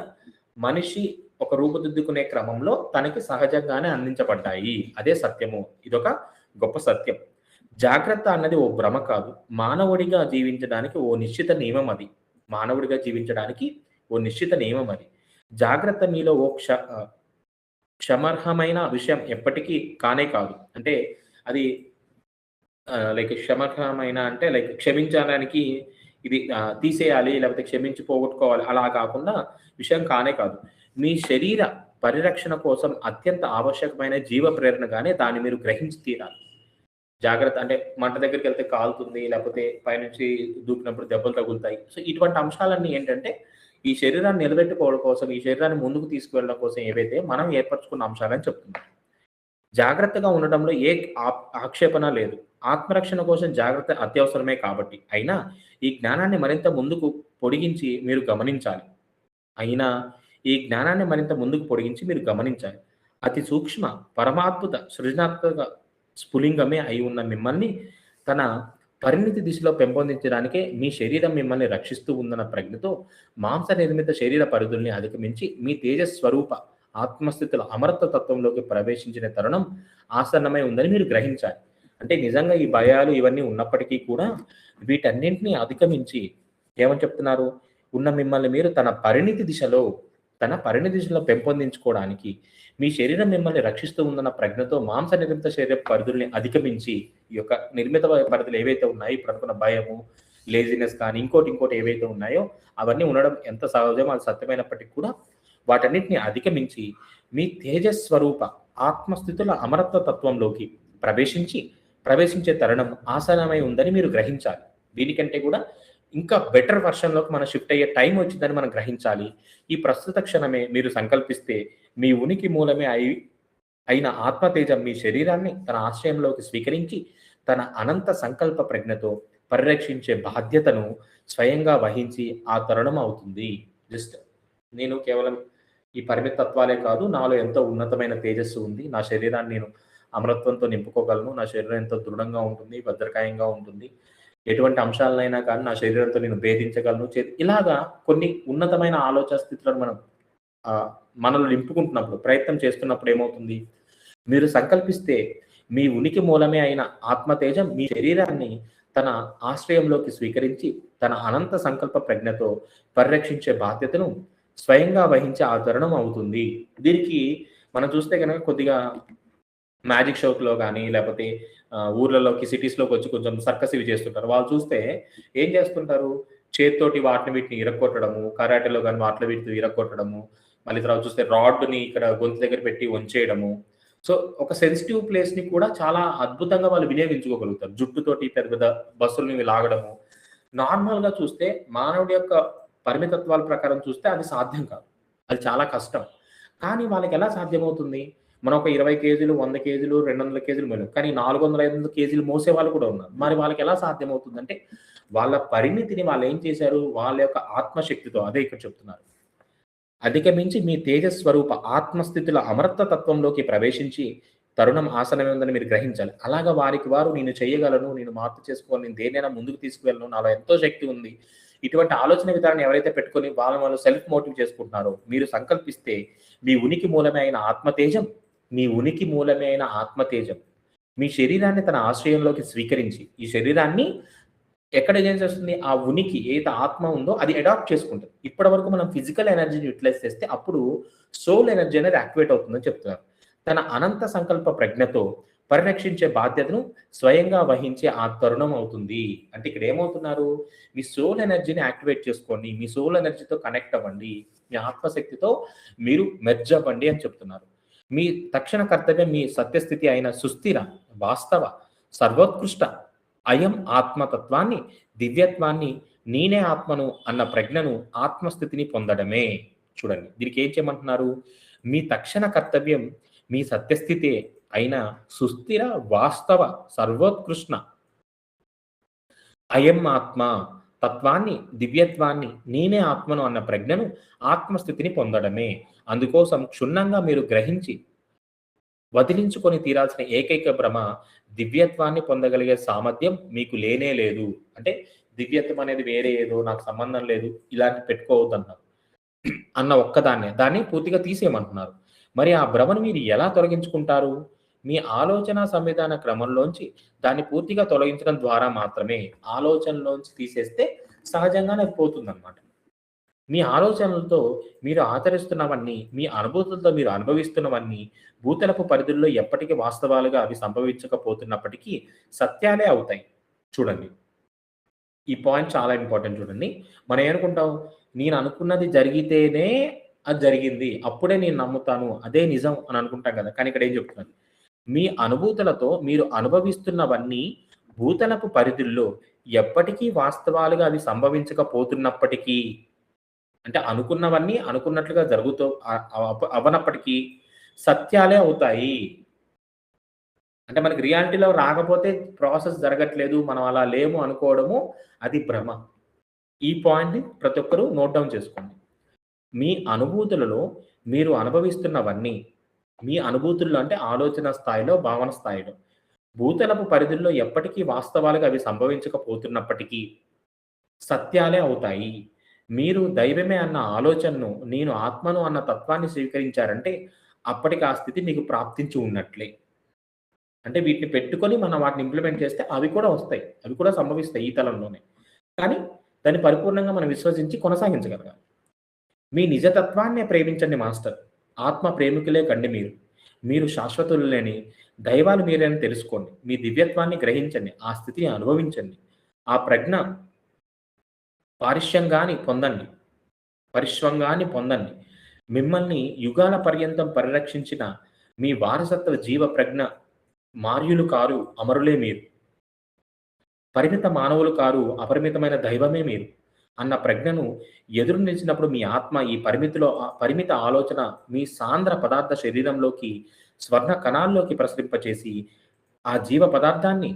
మనిషి ఒక రూపుదిద్దుకునే క్రమంలో తనకి సహజంగానే అందించబడ్డాయి. అదే సత్యము. ఇదొక గొప్ప సత్యం. జాగ్రత్త అన్నది ఓ భ్రమ కాదు. మానవుడిగా జీవించడానికి ఓ నిశ్చిత నియమం అది. మానవుడిగా జీవించడానికి ఓ నిశ్చిత నియమం అది. జాగ్రత్త మీలో క్షమర్హమైన విషయం ఎప్పటికీ కానే కాదు. అంటే అది లైక్ క్షమర్హమైన అంటే లైక్ క్షమించడానికి ఇది తీసేయాలి లేకపోతే క్షమించి పోగొట్టుకోవాలి అలా కాకుండా విషయం కానే కాదు. మీ శరీర పరిరక్షణ కోసం అత్యంత ఆవశ్యకమైన జీవ ప్రేరణగానే దాన్ని మీరు గ్రహించి తీరాలి. జాగ్రత్త అంటే మంట దగ్గరికెళ్తే కాలుతుంది, లేకపోతే పైనుంచి దూకినప్పుడు దెబ్బలు తగులుతాయి. సో, ఇటువంటి అంశాలన్నీ ఏంటంటే, ఈ శరీరాన్ని నిలబెట్టుకోవడం కోసం, ఈ శరీరాన్ని ముందుకు తీసుకువెళ్ళడం కోసం ఏవైతే మనం ఏర్పరచుకున్న అంశాలని చెప్తున్నాం. జాగ్రత్తగా ఉండడంలో ఏ ఆక్షేపణ లేదు. ఆత్మరక్షణ కోసం జాగ్రత్త అత్యవసరమే కాబట్టి. అయినా ఈ జ్ఞానాన్ని మరింత ముందుకు పొడిగించి మీరు గమనించాలి. అతి సూక్ష్మ, పరమాద్భుత, సృజనాత్మక స్ఫులింగమే అయి ఉన్న మిమ్మల్ని తన పరిణితి దిశలో పెంపొందించడానికే మీ శరీరం మిమ్మల్ని రక్షిస్తూ ఉందన్న ప్రజ్ఞతో మాంస నిర్మిత శరీర పరిధుల్ని అధిగమించి మీ తేజస్వరూప ఆత్మస్థితుల అమరత్వ తత్వంలోకి ప్రవేశించిన తరుణం ఆసన్నమై ఉందని మీరు గ్రహించాలి. అంటే నిజంగా ఈ భయాలు ఇవన్నీ ఉన్నప్పటికీ కూడా వీటన్నింటినీ అధిగమించి ఏమని చెప్తున్నారు? ఉన్న మిమ్మల్ని మీరు తన పరిణితి దిశలో పెంపొందించుకోవడానికి మీ శరీరం మిమ్మల్ని రక్షిస్తూ ఉందన్న ప్రజ్ఞతో మాంస నిర్మిత శరీర పరిధుల్ని అధిగమించి ఈ యొక్క నిర్మిత పరిధులు ఏవైతే ఉన్నాయో ఇప్పుడు అనుకున్న భయము, లేజినెస్ కానీ ఇంకోటి ఏవైతే ఉన్నాయో అవన్నీ ఉండడం ఎంత సహజమో అది సత్యమైనప్పటికీ కూడా వాటన్నిటిని అధిగమించి మీ తేజస్వరూప ఆత్మస్థితుల అమరత్వ తత్వంలోకి ప్రవేశించే తరుణం ఆసనమై ఉందని మీరు గ్రహించాలి. దీనికంటే కూడా ఇంకా బెటర్ వర్షన్‌లోకి మనం షిఫ్ట్ అయ్యే టైం వచ్చిందని మనం గ్రహించాలి. ఈ ప్రస్తుత క్షణమే మీరు సంకల్పిస్తే మీ ఉనికి మూలమే అయిన ఆత్మతేజం మీ శరీరాన్ని తన ఆశ్రయంలోకి స్వీకరించి తన అనంత సంకల్ప ప్రజ్ఞతో పరిరక్షించే బాధ్యతను స్వయంగా వహించి ఆ తరుణం అవుతుంది. జస్ట్ నేను కేవలం ఈ పరిమిత తత్వాలే కాదు, నాలో ఎంతో ఉన్నతమైన తేజస్సు ఉంది. నా శరీరాన్ని నేను అమరత్వంతో నింపుకోగలను. నా శరీరం ఎంతో దృఢంగా ఉంటుంది, భద్రకాయంగా ఉంటుంది. ఎటువంటి అంశాలనైనా కానీ నా శరీరంతో నేను భేదించగలను. ఇలాగా కొన్ని ఉన్నతమైన ఆలోచన స్థితులను మనలో నింపుకుంటున్నప్పుడు, ప్రయత్నం చేస్తున్నప్పుడు ఏమవుతుంది? మీరు సంకల్పిస్తే మీ ఉనికి మూలమే అయిన ఆత్మతేజం మీ శరీరాన్ని తన ఆశ్రయంలోకి స్వీకరించి తన అనంత సంకల్ప ప్రజ్ఞతో పరిరక్షించే బాధ్యతను స్వయంగా వహించే ఆ తరుణం అవుతుంది. దీనికి మనం చూస్తే గనక కొద్దిగా మ్యాజిక్ షోస్‌లో గాని, లేపోతే ఊర్లలోకి, సిటీస్‌లోకి వచ్చి కొంచెం సర్కస్ ఇవి చేస్తుంటారు. వాళ్ళు చూస్తే ఏం చేస్తుంటారు? చేత్తోటి వాటిని వీటిని ఇరగ్గొట్టడము, కరాటేలో గాని వాటిలో వీటిలో ఇరగ్గొట్టడము, మళ్ళీ తర్వాత చూస్తే రాడ్‌ని ఇక్కడ గొంతు దగ్గర పెట్టి వంచేయడము. సో, ఒక సెన్సిటివ్ ప్లేస్‌ని కూడా చాలా అద్భుతంగా వాళ్ళు వినియోగించుకోగలుగుతారు. జుట్టుతోటి పెద్ద పెద్ద బస్సుల్ని లాగడము. నార్మల్‌గా చూస్తే మానవుడి యొక్క పరిమితత్వాల ప్రకారం చూస్తే అది సాధ్యం కాదు. అది చాలా కష్టం. కానీ వాళ్ళకెలా సాధ్యమవుతుంది? మనం ఒక 20 కేజీలు, 100 కేజీలు, 200 కేజీలు మోయలేం. కానీ 400, 500 కేజీలు మోసేవాళ్ళు కూడా ఉన్నారు. మరి వాళ్ళకెలా సాధ్యమవుతుందంటే, వాళ్ళ పరిమితిని వాళ్ళేం చేశారు? వాళ్ళ యొక్క ఆత్మశక్తితో అదే ఇక్కడ చెప్తున్నారు. అధిగమించి మీ తేజస్వరూప ఆత్మస్థితుల అమరత్వ తత్వంలోకి ప్రవేశించి, తరుణం ఆసన్నమే ఉందని మీరు గ్రహించాలి. అలాగా వారికి వారు నేను చేయగలను, నేను మార్పు చేసుకోగలను, నేను దేన్నైనా ముందుకు తీసుకువెళ్ళను, నాలో ఎంతో శక్తి ఉంది. ఇటువంటి ఆలోచన విధానం ఎవరైతే పెట్టుకొని వాళ్ళు సెల్ఫ్ మోటివ్ చేసుకుంటున్నారో, మీరు సంకల్పిస్తే మీ ఉనికి మూలమే అయిన ఆత్మతేజం, మీ ఉనికి మూలమే అయిన ఆత్మతేజం, మీ శరీరాన్ని తన ఆశ్రయంలోకి స్వీకరించి, ఈ శరీరాన్ని ఎక్కడ ఏం చేస్తుంది? ఆ ఉనికి ఏదైతే ఆత్మ ఉందో అది అడాప్ట్ చేసుకుంటది. ఇప్పటివరకు మనం ఫిజికల్ ఎనర్జీని యుటిలైజ్ చేస్తే అప్పుడు సోల్ ఎనర్జీ అనేది యాక్టివేట్ అవుతుందని చెప్తున్నారు. తన అనంత సంకల్ప ప్రజ్ఞతో పరిరక్షించే బాధ్యతను స్వయంగా వహించే ఆ తరుణం అవుతుంది. అంటే ఇక్కడ ఏమవుతున్నారు? మీ సోల్ ఎనర్జీని యాక్టివేట్ చేసుకోండి. మీ సోల్ ఎనర్జీతో కనెక్ట్ అవ్వండి. మీ ఆత్మశక్తితో మీరు మెర్జ్ అవ్వండి అని చెప్తున్నారు. మీ తక్షణ కర్తవ్యం మీ సత్యస్థితి అయిన సుస్థిర, వాస్తవ, సర్వోత్కృష్ట అయం ఆత్మతత్వాన్ని, దివ్యత్వాన్ని, నేనే ఆత్మను అన్న ప్రజ్ఞను, ఆత్మస్థితిని పొందడమే. చూడండి. దీనికి ఏం చేయమంటున్నారు? మీ తక్షణ కర్తవ్యం మీ సత్యస్థితే అయిన సుస్థిర, వాస్తవ, సర్వోత్కృష్ణ అయం ఆత్మ తత్వాన్ని, దివ్యత్వాన్ని, నేనే ఆత్మను అన్న ప్రజ్ఞను, ఆత్మస్థితిని పొందడమే. అందుకోసం క్షుణ్ణంగా మీరు గ్రహించి వదిలించుకొని తీరాల్సిన ఏకైక భ్రమ దివ్యత్వాన్ని పొందగలిగే సామర్థ్యం మీకు లేనే లేదు. అంటే దివ్యత్వం అనేది వేరే ఏదో నాకు సంబంధం లేదు ఇలాంటివి పెట్టుకోవద్దన్నారు. అన్న ఒక్కదాన్నే. దాన్ని పూర్తిగా తీసేయమంటున్నారు. మరి ఆ భ్రమను మీరు ఎలా తొలగించుకుంటారు? మీ ఆలోచన సంవిధాన క్రమంలోంచి దాన్ని పూర్తిగా తొలగించడం ద్వారా మాత్రమే. ఆలోచనలోంచి తీసేస్తే సహజంగానే అది పోతుందన్నమాట. మీ ఆలోచనలతో మీరు ఆచరిస్తున్నవన్నీ, మీ అనుభూతులతో మీరు అనుభవిస్తున్నవన్నీ భూతలపు పరిధుల్లో ఎప్పటికి వాస్తవాలుగా అవి సంభవించకపోతున్నప్పటికీ సత్యాలే అవుతాయి. చూడండి. ఈ పాయింట్ చాలా ఇంపార్టెంట్ చూడండి. మనం ఏమనుకుంటాం? నేను అనుకున్నది జరిగితేనే అది జరిగింది. అప్పుడే నేను నమ్ముతాను. అదే నిజం అని అనుకుంటాం కదా! కానీ ఇక్కడ ఏం చెప్తున్నాను? మీ అనుభూతులతో మీరు అనుభవిస్తున్నవన్నీ భూతలపు పరిధుల్లో ఎప్పటికీ వాస్తవాలుగా అవి సంభవించకపోతున్నప్పటికీ అంటే అనుకున్నవన్నీ అనుకున్నట్లుగా జరుగుతూ అవ్వనప్పటికీ సత్యాలే అవుతాయి. అంటే మనకి రియాలిటీలో రాకపోతే ప్రాసెస్ జరగట్లేదు. మనం అలా లేము అనుకోవడము అది భ్రమ. ఈ పాయింట్‌ని ప్రతి ఒక్కరు నోట్ డౌన్ చేసుకోండి. మీ అనుభూతులలో మీరు అనుభవిస్తున్నవన్నీ, మీ అనుభూతుల్లో అంటే ఆలోచన స్థాయిలో, భావన స్థాయిలో, భూతలపు పరిధుల్లో ఎప్పటికీ వాస్తవాలుగా అవి సంభవించకపోతున్నప్పటికీ సత్యాలే అవుతాయి. మీరు దైవమే అన్న ఆలోచనను, నేను ఆత్మను అన్న తత్వాన్ని స్వీకరించారంటే అప్పటికి ఆ స్థితి మీకు ప్రాప్తించి ఉన్నట్లే. అంటే వీటిని పెట్టుకొని మనం వాటిని ఇంప్లిమెంట్ చేస్తే అవి కూడా వస్తాయి. అవి కూడా సంభవిస్తాయి ఈ తలంలోనే. కానీ దాన్ని పరిపూర్ణంగా మనం విశ్వసించి కొనసాగించగలగాలి. మీ నిజతత్వాన్నే ప్రేమించండి మాస్టర్. ఆత్మ ప్రేమికులే కండి మీరు. మీరు శాశ్వతులు లేని దైవాలు మీరే అని తెలుసుకోండి. మీ దివ్యత్వాన్ని గ్రహించండి. ఆ స్థితిని అనుభవించండి. ఆ ప్రజ్ఞ పారిశ్యంగాన్ని పొందండి. పరిశ్వంగాన్ని పొందండి. మిమ్మల్ని యుగాల పర్యంతం పరిరక్షించిన మీ వారసత్వ జీవ ప్రజ్ఞ మార్యులు కారు, అమరులే మీరు. పరిమిత మానవులు కారు, అపరిమితమైన దైవమే మీరు. అన్న ప్రజ్ఞను ఎదురు నిలిచినప్పుడు మీ ఆత్మ ఈ పరిమిత ఆలోచన మీ సాంద్ర పదార్థ శరీరంలోకి, స్వర్ణ కణాల్లోకి ప్రసరింపచేసి, ఆ జీవ పదార్థాన్ని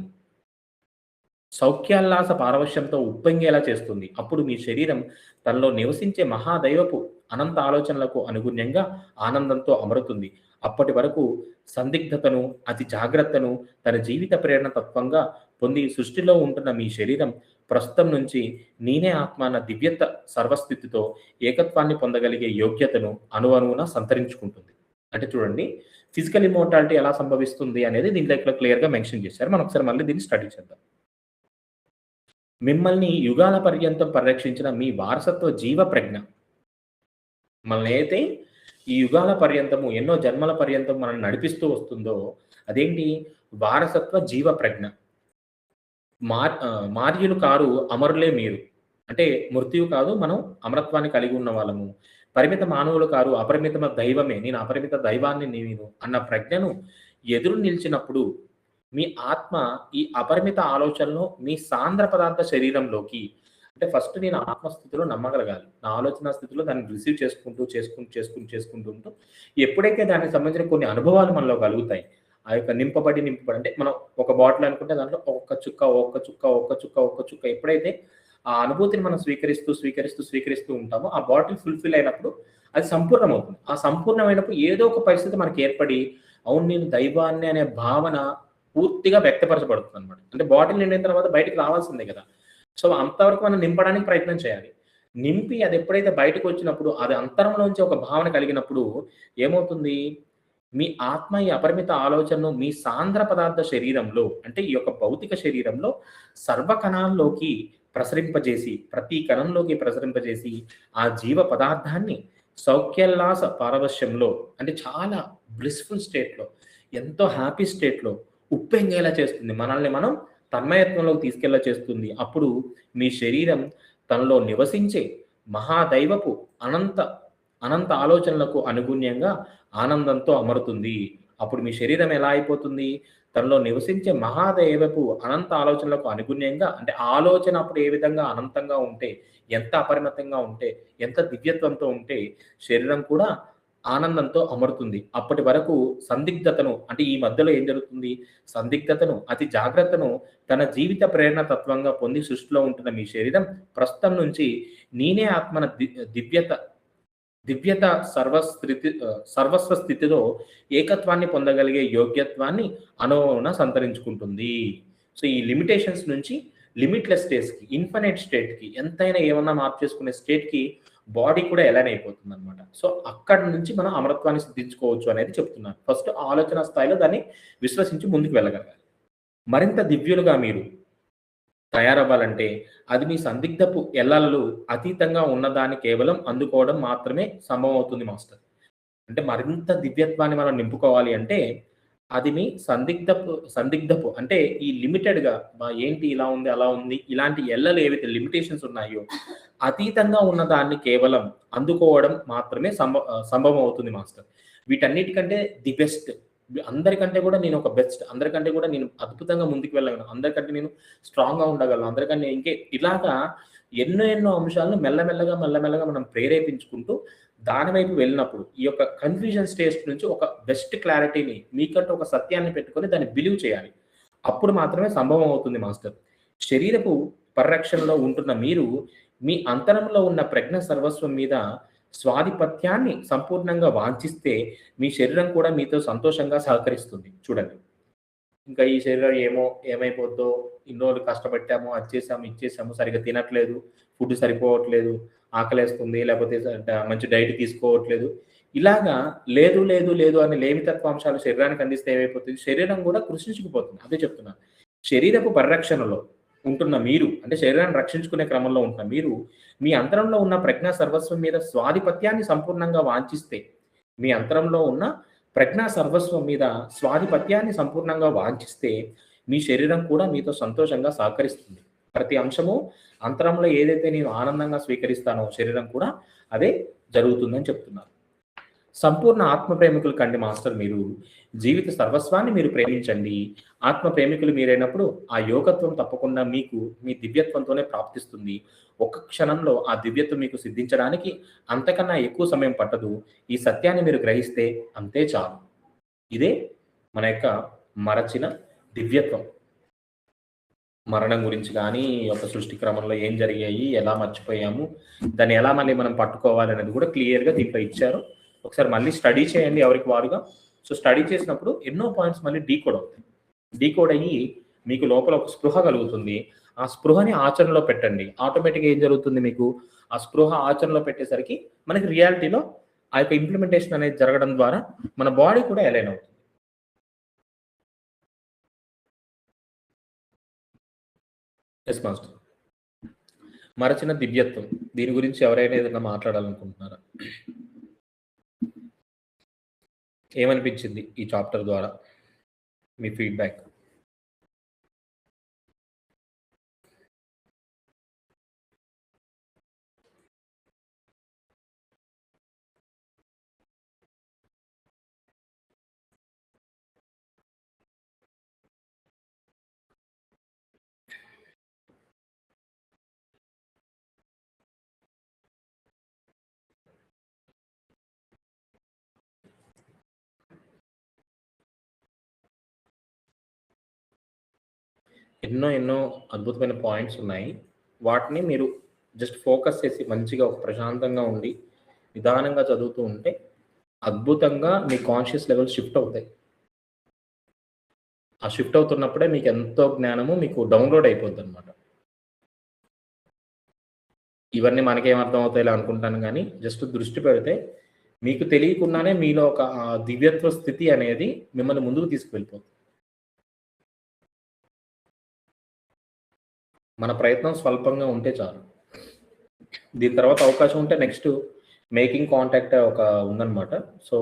సౌఖ్యాల్లాస పారవశ్యంతో ఉప్పొంగేలా చేస్తుంది. అప్పుడు మీ శరీరం తనలో నివసించే మహాదైవపు అనంత ఆలోచనలకు అనుగుణ్యంగా ఆనందంతో అమరుతుంది. అప్పటి వరకు సందిగ్ధతను, అతి జాగ్రత్తను తన జీవిత ప్రేరణ తత్వంగా పొంది సృష్టిలో ఉంటున్న మీ శరీరం ప్రస్తుతం నుంచి నేనే ఆత్మ అన్న దివ్యత సర్వస్థితితో ఏకత్వాన్ని పొందగలిగే యోగ్యతను అణువణువున సంతరించుకుంటుంది. అంటే చూడండి ఫిజికల్ ఇమ్మోర్టాలిటీ ఎలా సంభవిస్తుంది అనేది దీంట్లో ఇక్కడ క్లియర్‌గా మెన్షన్ చేశారు. మనం ఒకసారి మళ్ళీ దీన్ని స్టడీ చేద్దాం. మిమ్మల్ని యుగాల పర్యంతం పరిరక్షించిన మీ వారసత్వ జీవ ప్రజ్ఞ మనల్ని అయితే ఈ యుగాల పర్యంతము, ఎన్నో జన్మల పర్యంతం మనల్ని నడిపిస్తూ వస్తుందో, అదేంటి? వారసత్వ జీవ ప్రజ్ఞ. మార్యులు కారు అమరులే మీరు. అంటే మృత్యువు కాదు, మనం అమరత్వాన్ని కలిగి ఉన్న వాళ్ళము. పరిమిత మానవులు కారు, అపరిమితమ దైవమే. నేను అపరిమిత దైవాన్ని నేను అన్న ప్రజ్ఞను ఎదురు నిలిచినప్పుడు, మీ ఆత్మ ఈ అపరిమిత ఆలోచనను మీ సాంద్ర పదార్థ శరీరంలోకి, అంటే ఫస్ట్ నేను ఆత్మస్థితిలో నమ్మగలగాలి. నా ఆలోచన స్థితిలో దాన్ని రిసీవ్ చేసుకుంటూ ఉంటూ, ఎప్పుడైతే దానికి సంబంధించిన కొన్ని అనుభవాలు మనలో కలుగుతాయి. ఆ యొక్క నింపబడి అంటే మనం ఒక బాటిల్ అనుకుంటే దాంట్లో ఒక్క చుక్క ఎప్పుడైతే ఆ అనుభూతిని మనం స్వీకరిస్తూ ఉంటామో, ఆ బాటిల్ ఫుల్‌ఫిల్ అయినప్పుడు అది సంపూర్ణమవుతుంది. ఆ సంపూర్ణమైనప్పుడు ఏదో ఒక పరిస్థితి మనకి ఏర్పడి, అవును నేను దైవాన్ని అనే భావన పూర్తిగా వ్యక్తపరచబడుతుందనమాట. అంటే బాటిల్ నిండిన తర్వాత బయటికి రావాల్సిందే గదా! సో, అంతవరకు మనం నింపడానికి ప్రయత్నం చేయాలి. నింపి అది ఎప్పుడైతే బయటకొచ్చినప్పుడు, అది అంతరంలోంచి ఒక భావన కలిగినప్పుడు ఏమవుతుంది? మీ ఆత్మ ఈ అపరిమిత ఆలోచనను మీ సాంద్ర పదార్థ శరీరంలో, అంటే ఈ యొక్క భౌతిక శరీరంలో సర్వ కణాల్లోకి ప్రసరింపజేసి, ప్రతి కణంలోకి ప్రసరింపజేసి, ఆ జీవ పదార్థాన్ని సౌఖ్యోల్లాస పారవశ్యంలో, అంటే చాలా బ్లిస్‌ఫుల్ స్టేట్‌లో, ఎంతో హ్యాపీ స్టేట్‌లో ఉప్పొంగేలా చేస్తుంది. మనల్ని మనం తన్మయత్వంలోకి తీసుకెళ్ళ చేస్తుంది. అప్పుడు మీ శరీరం తనలో నివసించే మహాదైవపు అనంత అనంత ఆలోచనలకు అనుగుణ్యంగా ఆనందంతో అమరుతుంది. అప్పుడు మీ శరీరం ఎలా అయిపోతుంది? తనలో నివసించే మహాదైవపు అనంత ఆలోచనలకు అనుగుణ్యంగా, అంటే ఆలోచన అప్పుడు ఏ విధంగా అనంతంగా ఉంటే, ఎంత అపరిమితంగా ఉంటే, ఎంత దివ్యత్వంతో ఉంటే, శరీరం కూడా ఆనందంతో అమరుతుంది. అప్పటి వరకు సందిగ్ధతను, అంటే ఈ మధ్యలో ఏం జరుగుతుంది? సందిగ్ధతను, అతి జాగ్రత్తను తన జీవిత ప్రేరణ తత్వంగా పొంది సృష్టిలో ఉంటున్న మీ శరీరం ప్రస్తుతం నుంచి నేనే ఆత్మన దివ్యత దివ్యత సర్వస్వ స్థితిలో ఏకత్వాన్ని పొందగలిగే యోగ్యత్వాన్ని అనువున సంతరించుకుంటుంది. సో, ఈ లిమిటేషన్స్ నుంచి లిమిట్‌లెస్ స్టేట్స్‌కి, ఇన్ఫినైట్ స్టేట్‌కి, ఎంతైనా ఏమన్నా మార్పు చేసుకునే స్టేట్‌కి బాడీ కూడా ఎలైన్ అయిపోతుందనమాట. సో, అక్కడి నుంచి మనం అమరత్వాన్ని సిద్ధించుకోవచ్చు అనేది చెప్తున్నాను. ఫస్ట్ ఆలోచన స్థాయిలో దాన్ని విశ్వసించి ముందుకు వెళ్ళగలగాలి. మరింత దివ్యులుగా మీరు తయారవ్వాలంటే, అది మీ సందిగ్ధపు ఎల్లలు అతీతంగా ఉన్నదాన్ని కేవలం అందుకోవడం మాత్రమే సంభవమవుతుంది మాస్టర్. అంటే మరింత దివ్యత్వాన్ని మనం నింపుకోవాలి అంటే, అది మీ సందిగ్ధపు అంటే ఈ లిమిటెడ్‌గా ఏంటి ఇలా ఉంది, అలా ఉంది, ఇలాంటి ఎల్లలు ఏవైతే లిమిటేషన్స్ ఉన్నాయో, అతీతంగా ఉన్నదాన్ని కేవలం అందుకోవడం మాత్రమే సంభవం అవుతుంది మాస్టర్. వీటన్నిటికంటే ది బెస్ట్, అందరికంటే కూడా నేను ఒక బెస్ట్, అందరికంటే కూడా నేను అద్భుతంగా ముందుకు వెళ్ళగలను, అందరికంటే నేను స్ట్రాంగ్‌గా ఉండగలను, అందరికంటే ఇలాగా ఎన్నో అంశాలను మెల్లమెల్లగా మనం ప్రేరేపించుకుంటూ దాని వైపు వెళ్ళినప్పుడు, ఈ యొక్క కన్‌ఫ్యూజన్ స్టేజ్ నుంచి ఒక బెస్ట్ క్లారిటీని మీకంటూ ఒక సత్యాన్ని పెట్టుకొని దాన్ని బిలీవ్ చేయాలి. అప్పుడు మాత్రమే సంభవం అవుతుంది మాస్టర్. శరీరపు పరిరక్షణలో ఉంటున్న మీరు, మీ అంతరంలో ఉన్న ప్రజ్ఞ సర్వస్వం మీద స్వాధిపత్యాన్ని సంపూర్ణంగా వాంఛిస్తే, మీ శరీరం కూడా మీతో సంతోషంగా సహకరిస్తుంది. చూడండి. ఇంకా ఈ శరీరం ఏమైపోద్దో, ఇన్ని రోజులు కష్టపట్టాము, అది చేసాము, ఇది చేసాము, సరిగ్గా తినట్లేదు, ఫుడ్ సరిపోవట్లేదు, ఆకలేస్తుంది, లేకపోతే మంచి డైట్ తీసుకోవట్లేదు. ఇలాగా లేదు అని లేమితత్వాంశాలు శరీరానికి అందిస్తే ఏమైపోతుంది? శరీరం కూడా కృషించుకుపోతుంది. అదే చెప్తున్నాను. శరీరపు పరిరక్షణలో ఉంటున్న మీరు, అంటే శరీరాన్ని రక్షించుకునే క్రమంలో ఉంటున్న మీరు, మీ అంతరంలో ఉన్న ప్రజ్ఞా సర్వస్వం మీద స్వాధిపత్యాన్ని సంపూర్ణంగా వాంఛిస్తే, మీ అంతరంలో ఉన్న ప్రజ్ఞా సర్వస్వం మీద స్వాధిపత్యాన్ని సంపూర్ణంగా వాంఛిస్తే, మీ శరీరం కూడా మీతో సంతోషంగా సహకరిస్తుంది. ప్రతి అంశము అంతరంలో ఏదైతే నేను ఆనందంగా స్వీకరిస్తానో, శరీరం కూడా అదే జరుగుతుందని చెప్తున్నారు. సంపూర్ణ ఆత్మ ప్రేమికులు కండి మాస్టర్ మీరు. జీవిత సర్వస్వాన్ని మీరు ప్రేమించండి. ఆత్మ ప్రేమికులు మీరైనప్పుడు ఆ యోగత్వం తప్పకుండా మీకు మీ దివ్యత్వంతోనే ప్రాప్తిస్తుంది. ఒక్క క్షణంలో ఆ దివ్యత్వం మీకు సిద్ధించడానికి అంతకన్నా ఎక్కువ సమయం పట్టదు. ఈ సత్యాన్ని మీరు గ్రహిస్తే అంతే చాలు. ఇదే మన యొక్క మరచిన దివ్యత్వం. మరణం గురించి గానీ, ఒక సృష్టి క్రమంలో ఏం జరిగాయి, ఎలా మర్చిపోయాము, దాన్ని ఎలా మళ్ళీ మనం పట్టుకోవాలి అనేది కూడా క్లియర్‌గా దీంట్లో ఇచ్చారు. ఒకసారి మళ్ళీ స్టడీ చేయండి ఎవరికి వారుగా. సో, స్టడీ చేసినప్పుడు ఎన్నో పాయింట్స్ మళ్ళీ డీకోడ్ అవుతాయి. డీకోడ్ అయ్యి మీకు లోపల ఒక స్పృహ కలుగుతుంది. ఆ స్పృహని ఆచరణలో పెట్టండి. ఆటోమేటిక్‌గా ఏం జరుగుతుంది మీకు? ఆ స్పృహ ఆచరణలో పెట్టేసరికి మనకి రియాలిటీలో ఆ యొక్క ఇంప్లిమెంటేషన్ అనేది జరగడం ద్వారా మన బాడీ కూడా అలైన్ అవుతుంది. Yes master. మరచిన దివ్యత్వం. దీని గురించి ఎవరైనా ఏదైనా మాట్లాడాలనుకుంటున్నారా? ఏమనిపించింది ఈ చాప్టర్ ద్వారా? మీ ఫీడ్‌బ్యాక్? ఎన్నో అద్భుతమైన పాయింట్స్ ఉన్నాయి. వాటిని మీరు జస్ట్ ఫోకస్ చేసి మంచిగా ఒక ప్రశాంతంగా ఉండి, నిదానంగా చదువుతూ ఉంటే అద్భుతంగా మీ కాన్షియస్ లెవెల్స్ షిఫ్ట్ అవుతాయి. ఆ షిఫ్ట్ అవుతున్నప్పుడే మీకెంతో జ్ఞానము మీకు డౌన్‌లోడ్ అయిపోద్దనమాట. ఇవన్నీ మనకేం అర్థం అవుతాయిలే అనుకుంటాను గానీ, జస్ట్ దృష్టి పెడితే మీకు తెలియకుండానే మీలో ఒక దివ్యత్వ స్థితి అనేది మిమ్మల్ని ముందుకు తీసుకువెళ్ళిపోతుంది. మన ప్రయత్నం స్వల్పంగా ఉంటే చాలు. దీని తర్వాత అవకాశం ఉంటే నెక్స్ట్ మేకింగ్ కాంటాక్ట్ ఒక ఉందనమాట. సో,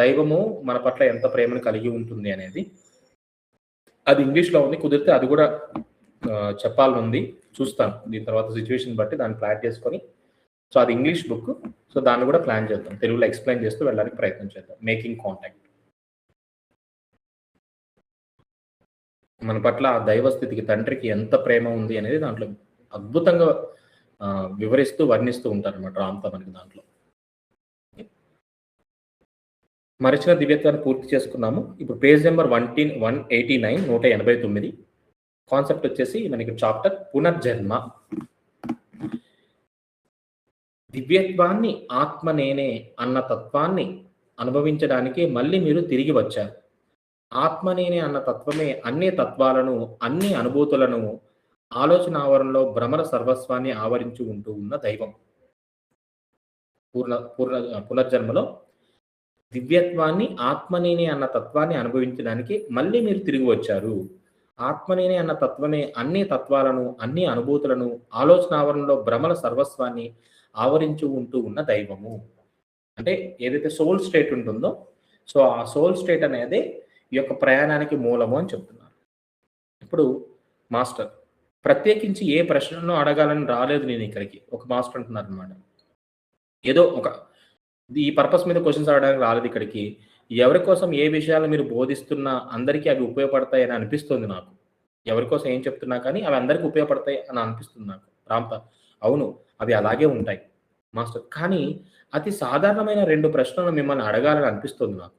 దైవము మన పట్ల ఎంత ప్రేమను కలిగి ఉంటుంది అనేది. అది ఇంగ్లీష్‌లో ఉంది. కుదిరితే అది గూడా చెప్పాలనుంది. చూస్తాను. దీని తర్వాత సిట్యుయేషన్ బట్టి దాన్ని ప్లాన్ చేసుకొని, సో, అది ఇంగ్లీష్ బుక్. సో, దాన్ని గూడా ప్లాన్ చేద్దాం. తెలుగులో ఎక్స్‌ప్లెయిన్ చేస్తూ వెళ్ళడానికి ప్రయత్నం చేద్దాం. Making contact. మన పట్ల ఆ దైవ స్థితికి, తండ్రికి ఎంత ప్రేమ ఉంది అనేది దాంట్లో అద్భుతంగా వివరిస్తూ, వర్ణిస్తూ ఉంటారనమాట రామ్‌తా మనకి దాంట్లో. మరిచిన దివ్యత్వాన్ని పూర్తి చేసుకున్నాము. ఇప్పుడు పేజ్ నంబర్ 189 189 కాన్సెప్ట్ వచ్చేసి మనకి చాప్టర్ పునర్జన్మ. దివ్యత్వాన్ని ఆత్మ నేనే అన్న తత్వాన్ని అనుభవించడానికి మళ్ళీ మీరు తిరిగి వచ్చారు. ఆత్మ నేనే అన్న తత్వమే అన్ని తత్వాలను, అన్ని అనుభూతులను ఆలోచన ఆవరణలో భ్రమర సర్వస్వాన్ని ఆవరించి ఉంటూ ఉన్న దైవం. పూర్ణ పూర్ణ పునర్జన్మలో దివ్యత్వాన్ని ఆత్మనేనే అన్న తత్వాన్ని అనుభవించడానికి మళ్ళీ మీరు తిరిగి వచ్చారు. ఆత్మనేనే అన్న తత్వమే అన్ని తత్వాలను, అన్ని అనుభూతులను ఆలోచనావరణలో భ్రమల సర్వస్వాన్ని ఆవరించి ఉంటూ ఉన్న దైవము. అంటే ఏదైతే సోల్ స్టేట్ ఉంటుందో, సో, ఆ సోల్ స్టేట్ అనేది ఈ యొక్క ప్రయాణానికి మూలము అని చెప్తున్నారు. ఇప్పుడు మాస్టర్ ప్రత్యేకించి ఏ ప్రశ్నను అడగాలని రాలేదు నేనిక్కడికి. ఒక మాస్టర్ అంటున్నారనమాట. ఏదో ఒక ఈ పర్పస్ మీద క్వెషన్స్ అడగడానికి రాలేదిక్కడికి. ఎవరి కోసం ఏ విషయాలు మీరు బోధిస్తున్నా అందరికీ అవి ఉపయోగపడతాయని అనిపిస్తుంది నాకు. ఎవరి కోసం ఏం చెప్తున్నా కానీ అవి అందరికి ఉపయోగపడతాయి అని అనిపిస్తుంది నాకు. రామ్‌తా అవును. అవి అలాగే ఉంటాయి మాస్టర్. కానీ అతి సాధారణమైన 2 ప్రశ్నలు మిమ్మల్ని అడగాలని అనిపిస్తుంది నాకు.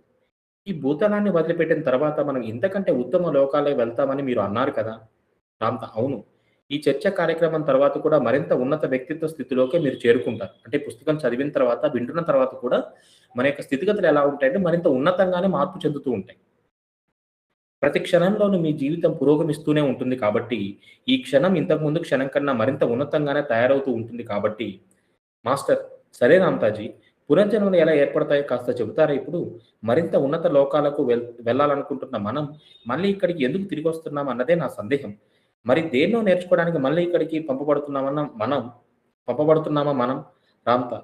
ఈ భూతలాన్ని వదిలిపెట్టిన తర్వాత మనం ఇంతకంటే ఉత్తమ లోకాలకు వెళ్తామని మీరు అన్నారు కదా! రామ్‌తా అవును. ఈ చర్చ కార్యక్రమం తర్వాత కూడా మరింత ఉన్నత వ్యక్తిత్వ స్థితిలోకే మీరు చేరుకుంటారు. అంటే పుస్తకం చదివిన తర్వాత, వింటున్న తర్వాత కూడా మన యొక్క స్థితిగతులు ఎలా ఉంటాయంటే మరింత ఉన్నతంగానే మార్పు చెందుతూ ఉంటాయి. ప్రతి క్షణంలోనూ మీ జీవితం పురోగమిస్తూనే ఉంటుంది కాబట్టి, ఈ క్షణం ఇంతకుముందు క్షణం కన్నా మరింత ఉన్నతంగానే తయారవుతూ ఉంటుంది కాబట్టి, మాస్టర్ సరే రామ్‌తాజీ పునర్జన్మలు ఎలా ఏర్పడతాయో కాస్త చెబుతారా ఇప్పుడు? మరింత ఉన్నత లోకాలకు వెళ్ళాలనుకుంటున్న మనం మళ్ళీ ఇక్కడికి ఎందుకు తిరిగొస్తున్నాం అన్నదే నా సందేహం. మరి దేన్నో నేర్చుకోవడానికి మళ్ళీ ఇక్కడికి పంపబడుతున్నామా మనం? రామ్‌తా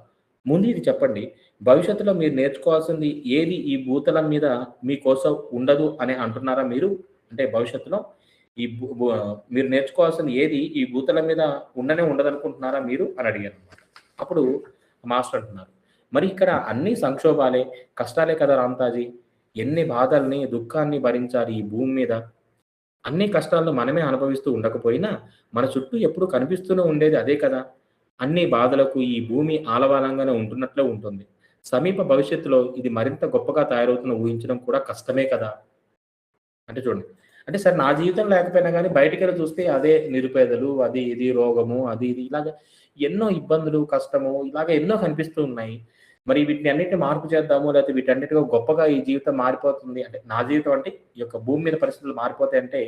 ముందు ఇది చెప్పండి. భవిష్యత్తులో మీరు నేర్చుకోవాల్సింది ఏది ఈ భూతలం మీద మీకోసం ఉండదు అని అంటున్నారా మీరు? అంటే భవిష్యత్తులో ఈ భూ భూ మీరు నేర్చుకోవాల్సింది ఏది ఈ భూతలం మీద ఉండదనుకుంటున్నారా మీరు? అని అడిగారనమాట. అప్పుడు మాస్టర్ అంటున్నారు. మరి ఇక్కడ అన్నీ సంక్షోభాలే, కష్టాలే కదా రామ్‌తాజీ! ఎన్ని బాధల్ని, దుఃఖాన్ని భరించాలి ఈ భూమి మీద. అన్ని కష్టాలను మనమే అనుభవిస్తూ ఉండకపోయినా, మన చుట్టూ ఎప్పుడూ కనిపిస్తూనే ఉండేది అదే కదా! అన్ని బాధలకు ఈ భూమి ఆలవాలంగానే ఉంటున్నట్లే ఉంటుంది. సమీప భవిష్యత్తులో ఇది మరింత గొప్పగా తయారవుతుందని ఊహించడం కూడా కష్టమే కదా! అంటే చూడండి. అంటే సరే నా జీవితం లేకపోయినా గానీ బయటికెళ్ళి చూస్తే అదే నిరుపేదలు, అది ఇది రోగము, అది ఇది ఇలాగ ఎన్నో ఇబ్బందులు, కష్టము ఇలాగ ఎన్నో కనిపిస్తూ ఉన్నాయి. మరి వీటిని అన్నిటిని మార్పు చేద్దాము, లేకపోతే వీటన్నిటిలో గొప్పగా ఈ జీవితం మారిపోతుంది అంటే నా జీవితం అంటే ఈ యొక్క భూమి మీద పరిస్థితులు మారిపోతాయంటే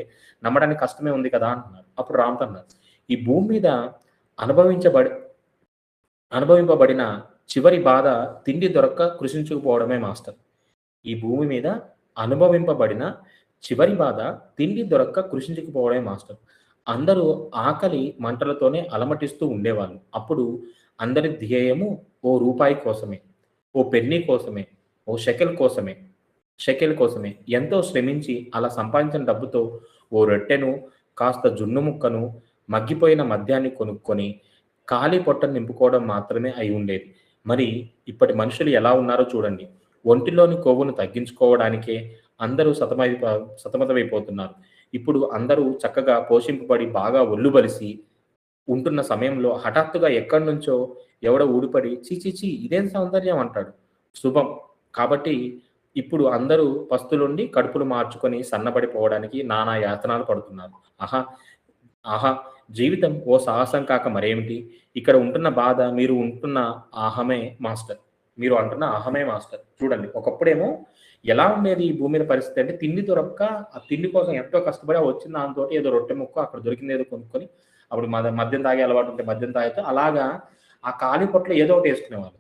నమ్మడానికి కష్టమే ఉంది కదా! అంటున్నారు. అప్పుడు రామ్‌తో అన్నారు. ఈ భూమి మీద అనుభవించబడి అనుభవింపబడిన చివరి బాధ తిండి దొరక్క కృషించుకుపోవడమే మాస్టర్. ఈ భూమి మీద అనుభవింపబడిన చివరి బాధ తిండి దొరక్క కృషించుకుపోవడమే మాస్టర్. అందరూ ఆకలి మంటలతోనే అలమటిస్తూ ఉండేవాళ్ళు. అప్పుడు అందరి ధ్యేయము ఓ రూపాయి కోసమే, ఓ పెన్నీ కోసమే, ఓ షెకెల్ కోసమే ఎంతో శ్రమించి అలా సంపాదించిన డబ్బుతో ఓ రొట్టెను, కాస్త జున్ను ముక్కను, మగ్గిపోయిన మద్యాన్ని కొనుక్కొని ఖాళీ పొట్టను నింపుకోవడం మాత్రమే అయ్యుండేది. మరి ఇప్పటి మనుషులు ఎలా ఉన్నారో చూడండి. ఒంటిలోని కొవ్వును తగ్గించుకోవడానికే అందరూ సతమతమైపోతున్నారు. ఇప్పుడు అందరూ చక్కగా పోషింపబడి బాగా ఒళ్ళు బలిసి ఉంటున్న సమయంలో హఠాత్తుగా ఎక్కడినుంచో ఎవడో ఊడిపడి "ఛీ! ఛీ! ఛీ! ఇదేం సౌందర్యం" అంటాడు. శుభం. కాబట్టి ఇప్పుడు అందరూ పస్తులుండి కడుపులు మార్చుకొని సన్నబడిపోవడానికి నానా యాతనలు పడుతున్నారు. ఆహా! ఆహా! జీవితం ఓ సాహసం కాక మరేమిటి? ఇక్కడ ఉంటున్న బాధ మీరు ఉంటున్న అహమే మాస్టర్. మీరు అంటున్న అహమే మాస్టర్. చూడండి ఒకప్పుడేమో ఎలా ఉండేది ఈ భూమి మీద పరిస్థితి అంటే తిండి దొరక్క ఆ తిండి కోసం ఎంతో కష్టపడి ఆ వచ్చిన దానితోటి ఏదో రొట్టె ముక్కో అక్కడ దొరికిందేదో కొనుక్కొని అప్పుడు మద్యం తాగే అలవాటు ఉంటే మద్యం తాగుతూ అలాగా ఆ ఖాళీ పొట్టలో ఏదో ఒకటి యేసుకునేవాళ్ళు.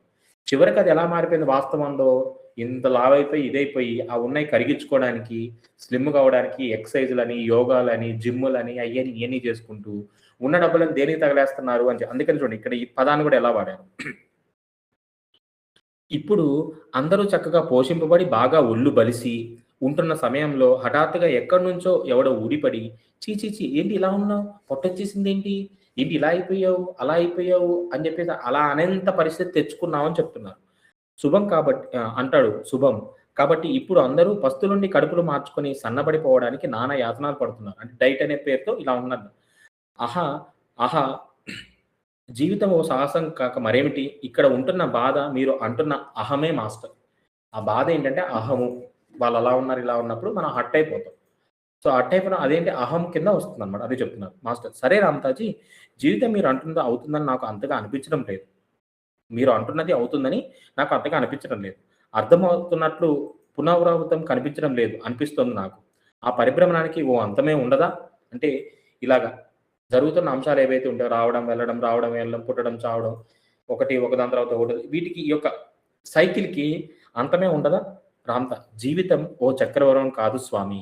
చివరికి అది ఎలా మారిపోయింది వాస్తవంలో ఇంత లావైపోయి, ఇదైపోయి ఆ ఉన్నయి కరిగించుకోవడానికి, స్లిమ్‌గా అవ్వడానికి ఎక్సర్‌సైజులని, యోగాలని, జిమ్ములని అయ్యని, ఇయన్నీ చేసుకుంటూ ఉన్న డబ్బులను దేనికి తగలేస్తున్నారు అని అందుకని చూడండి ఇక్కడ ఈ పదాన్ని కూడా ఎలా వాడారు. ఇప్పుడు అందరూ చక్కగా పోషింపబడి బాగా ఒళ్ళు బలిసి ఉంటున్న సమయంలో హఠాత్తుగా ఎక్కడినుంచో ఎవడో ఊడిపడి "ఛీ! ఛీ! ఛీ! ఏంటి ఇలా ఉన్నావు? పొట్టొచ్చేసిందేంటి? ఏంటి ఇలా అయిపోయావు? అలా అయిపోయావు" అని చెప్పేసి అలా అనేంత పరిస్థితి తెచ్చుకున్నావు అని చెప్తున్నారు. అంటాడు శుభం. కాబట్టి ఇప్పుడు అందరూ పస్తులుండి కడుపులు మార్చుకొని సన్నబడిపోవడానికి నానా యాతనలు పడుతున్నారు. అంటే డైట్ అనే పేరుతో ఇలా ఉన్నారు. ఆహా! ఆహా! జీవితం ఓ సాహసం కాక మరేమిటి? ఇక్కడ ఉంటున్న బాధ మీరు అంటున్న అహమే మాస్టర్. ఆ బాధ ఏంటంటే అహము. వాళ్ళలా ఉన్నారు, ఇలా ఉన్నప్పుడు మనం హర్ట్ అయిపోతాం. సో, హర్ట్ అయిపోయిన అదేంటి అహం కింద వస్తుందన్నమాట. అదే చెప్తున్నారు మాస్టర్. సరే రామ్‌తాజీ జీవితం మీరు అంటున్నది అవుతుందని నాకు అంతగా అనిపించడం లేదు. మీరు అంటున్నది అవుతుందని నాకు అంతగా అనిపించడం లేదు. అర్థమవుతున్నట్లు పునరావృతం కనిపించడం లేదు అనిపిస్తోంది నాకు. ఆ పరిభ్రమణానికి ఓ అంతమే ఉండదా? అంటే ఇలాగ జరుగుతున్న అంశాలు ఏవైతే ఉంటాయో రావడం, వెళ్ళడం, రావడం, వెళ్ళడం, పుట్టడం, చావడం, ఒకటి ఒకదాని తర్వాత ఒకటి వీటికి ఈ యొక్క సైకిల్‌కి అంతమే ఉండదా? రాంత జీవితం ఓ చక్రవరం కాదు స్వామి.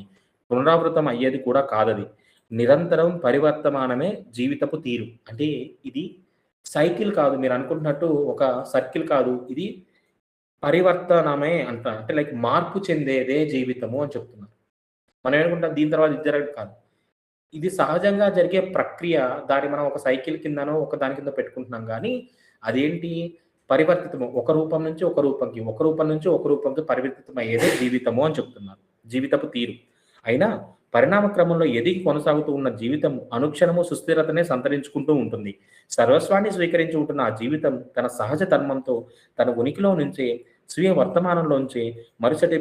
పునరావృతం అయ్యేది కూడా కాదది. నిరంతరం పరివర్తమానమే జీవితపు తీరు. అంటే ఇది సైకిల్ కాదు. మీరనుకుంటున్నట్టు ఒక సర్కిల్ కాదు. ఇది పరివర్తనమే అంట. అంటే లైక్ మార్పు చెందేదే జీవితము అని చెప్తున్నారు. మనం ఏమనుకుంటాం దీని తర్వాత ఇది జరగదు కాదు. ఇది సహజంగా జరిగే ప్రక్రియ. దాన్ని మనం ఒక సైకిల్ కిందనో, ఒక దాని కింద పెట్టుకుంటున్నాం గానీ, అదేంటి పరివర్తితము. ఒక రూపం నుంచి ఒక రూపంకి, ఒక రూపం నుంచి ఒక రూపంకి పరివర్తితమయ్యేదే జీవితము అని చెప్తున్నారు. జీవితపు తీరు. అయినా పరిణామ క్రమంలో ఎదిగి కొనసాగుతూ ఉన్న జీవితం అనుక్షణము సుస్థిరతనే సంతరించుకుంటూ ఉంటుంది. సర్వస్వాన్ని స్వీకరించి ఉంటున్న ఆ జీవితం తన సహజ ధర్మంతో, తన ఉనికిలో నుంచే, స్వీయ వర్తమానంలోంచే మరుసటి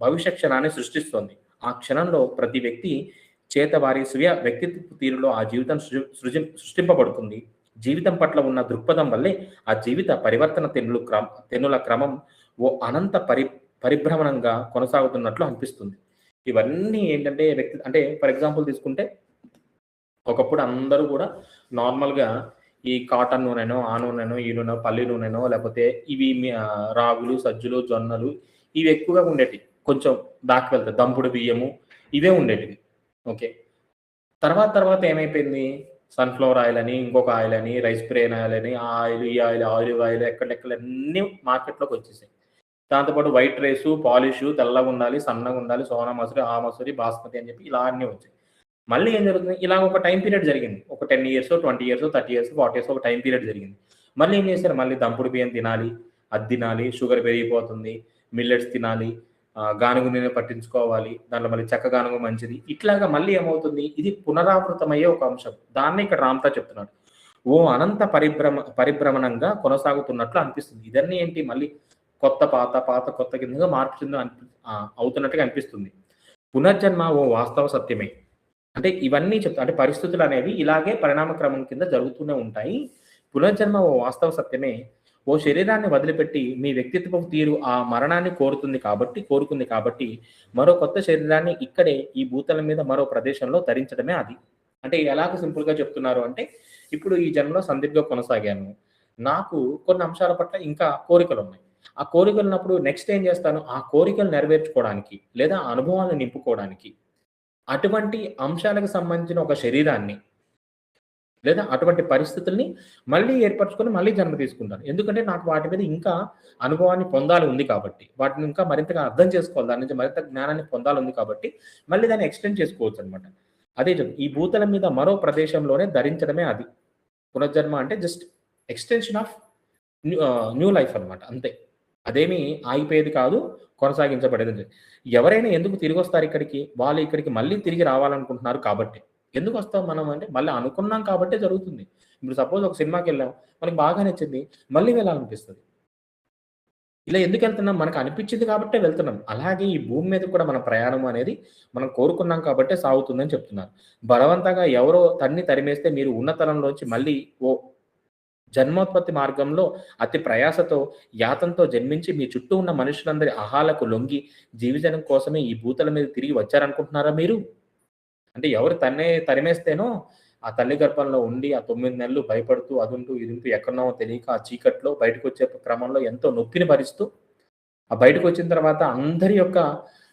భవిష్య క్షణాన్ని సృష్టిస్తోంది. ఆ క్షణంలో ప్రతి వ్యక్తి చేత వారి స్వీయ వ్యక్తిత్వపు తీరులో ఆ జీవితం సృష్టింపబడుతుంది. జీవితం పట్ల ఉన్న దృక్పథం వల్లే ఆ జీవిత పరివర్తన తెన్నుల క్రమం ఓ అనంత పరిభ్రమణంగా కొనసాగుతున్నట్లు అనిపిస్తుంది. ఇవన్నీ ఏంటంటే అంటే ఫర్ ఎగ్జాంపుల్ తీసుకుంటే, ఒకప్పుడు అందరూ గూడా నార్మల్‌గా ఈ కాటన్ నూనెనో, ఆ నూనెనో, ఈ నూనెనో, పల్లి నూనెనో లేపోతే ఇవి రాగులు, సజ్జలు, జొన్నలు ఇవి ఎక్కువగా ఉండేటియి. కొంచెం బ్యాక్ వెళ్తే దంపుడు బియ్యము ఇవే ఉండేటివి. ఓకే. తర్వాత తర్వాత ఏమైపోయింది? సన్‌ఫ్లవర్ ఆయిల్ అని, ఇంకొక ఆయిల్ అని, రైస్ బ్రేన్ ఆయిల్ అని, ఆ ఆయిల్, ఈ ఆయిల్, ఆలివ్ ఆయిల్ ఎక్కడెక్కడ అన్నీ మార్కెట్‌లోకొచ్చేసాయి. దాంతో పాటు white rice, polish, తెల్లగుండాలి, సన్నగుండాలి, Sona Masuri, ఆ మసూరి, బాస్మతి అని చెప్పి ఇలా అన్నీ వచ్చాయి. మళ్ళీ ఏం జరుగుతుంది? ఇలాగ ఒక టైమ్ పీరియడ్ జరిగింది. ఒక 10 ఇయర్సో, 20 ఇయర్సో, 30 ఇయర్సో, 40 ఇయర్సో ఒక టైమ్ పీరియడ్ జరిగింది. మళ్ళీ ఏం చేశారు? మళ్ళీ దంపుడు బియ్యం తినాలి, అది తినాలి, షుగర్ పెరిగిపోతుంది, మిల్లెట్స్ తినాలి, గానుగ నూనె పట్టించుకోవాలి, దాంట్లో మళ్ళీ చెక్క గానుగ మంచిది. ఇట్లాగా మళ్ళీ ఏమవుతుంది? ఇది పునరావృతమయ్యే ఒక అంశం. దాన్నే ఇక్కడ రామ్‌తా చెప్తున్నాడు. ఓ అనంత పరిభ్రమణంగా కొనసాగుతున్నట్లు అనిపిస్తుంది. ఇదన్నీ ఏంటి మళ్ళీ కొత్త పాత, పాత కొత్త కిందగా మార్పు అవుతున్నట్టుగా అనిపిస్తుంది. పునర్జన్మ ఓ వాస్తవ సత్యమే. అంటే ఇవన్నీ అంటే పరిస్థితులనేవి ఇలాగే పరిణామ క్రమం కింద జరుగుతూనే ఉంటాయి. పునర్జన్మ ఓ వాస్తవ సత్యమే. ఓ శరీరాన్ని వదిలిపెట్టి మీ వ్యక్తిత్వపు తీరు ఆ మరణాన్ని కోరుకుంది కాబట్టి మరో కొత్త శరీరాన్ని ఇక్కడే ఈ భూతలం మీద మరో ప్రదేశంలో ధరించడమే అది. అంటే ఎలాగ సింపుల్‌గా చెప్తున్నారు అంటే, ఇప్పుడు ఈ జన్మలో సందిగ్ధంగా కొనసాగాను. నాకు కొన్ని అంశాల పట్ల ఇంకా కోరికలున్నాయి. ఆ కోరికలున్నప్పుడు నెక్స్ట్ ఏం చేస్తాను? ఆ కోరికలు నెరవేర్చుకోవడానికి లేదా ఆ అనుభవాలను నింపుకోవడానికి అటువంటి అంశాలకు సంబంధించిన ఒక శరీరాన్ని లేదా అటువంటి పరిస్థితుల్ని మళ్ళీ ఏర్పరచుకొని మళ్ళీ జన్మ తీసుకుంటాను. ఎందుకంటే నాకు వాటి మీద ఇంకా అనుభవాన్ని పొందాలి ఉంది కాబట్టి. వాటిని ఇంకా మరింతగా అర్థం చేసుకోవాలి. దాని నుంచి మరింత జ్ఞానాన్ని పొందాలుంది కాబట్టి మళ్ళీ దాన్ని ఎక్స్‌టెండ్ చేసుకోవచ్చనమాట. అదే ఈ భూతలం మీద మరో ప్రదేశంలోనే ధరించడమే అది. పునర్జన్మ అంటే just extension of new life అనమాట అంతే. అదేమీ ఆగిపోయేది కాదు. కొనసాగించబడేది. ఎవరైనా ఎందుకు తిరిగొస్తారు ఇక్కడికి? వాళ్ళు ఇక్కడికి మళ్ళీ తిరిగి రావాలనుకుంటున్నారు కాబట్టి. ఎందుకొస్తాం మనం అంటే మళ్ళీ అనుకున్నాం కాబట్టే జరుగుతుంది. ఇప్పుడు సపోజ్ ఒక సినిమాకెళ్ళాం. మనకు బాగా నచ్చింది. మళ్ళీ వెళ్ళాలనిపిస్తది. ఇలా ఎందుకెళ్తున్నాం? మనకు అనిపించింది కాబట్టే వెళ్తున్నాం. అలాగే ఈ భూమి మీద కూడా మన ప్రయాణం అనేది మనం కోరుకున్నాం కాబట్టే సాగుతుందని చెప్తున్నారు. బలవంతంగా ఎవరో తరిమేస్తే మీరు ఉన్న తలంలోంచి మళ్ళీ ఓ జన్మోత్పత్తి మార్గంలో అతి ప్రయాసతో, యాతనతో జన్మించి మీ చుట్టూ ఉన్న మనుషులందరి అహాలకు లొంగి జీవించడం కోసమే ఈ భూతల మీద తిరిగి వచ్చారనుకుంటున్నారా మీరు? అంటే ఎవరు తరిమేస్తేనో ఆ తల్లి గర్భంలో ఉండి ఆ 9 నెలలు భయపడుతూ అదుంటూ, ఇదుంటూ ఎక్కడున్నామో తెలియక ఆ చీకట్లో బయటకొచ్చే క్రమంలో ఎంతో నొప్పిని భరిస్తూ, ఆ బయటకొచ్చిన తర్వాత అందరి యొక్క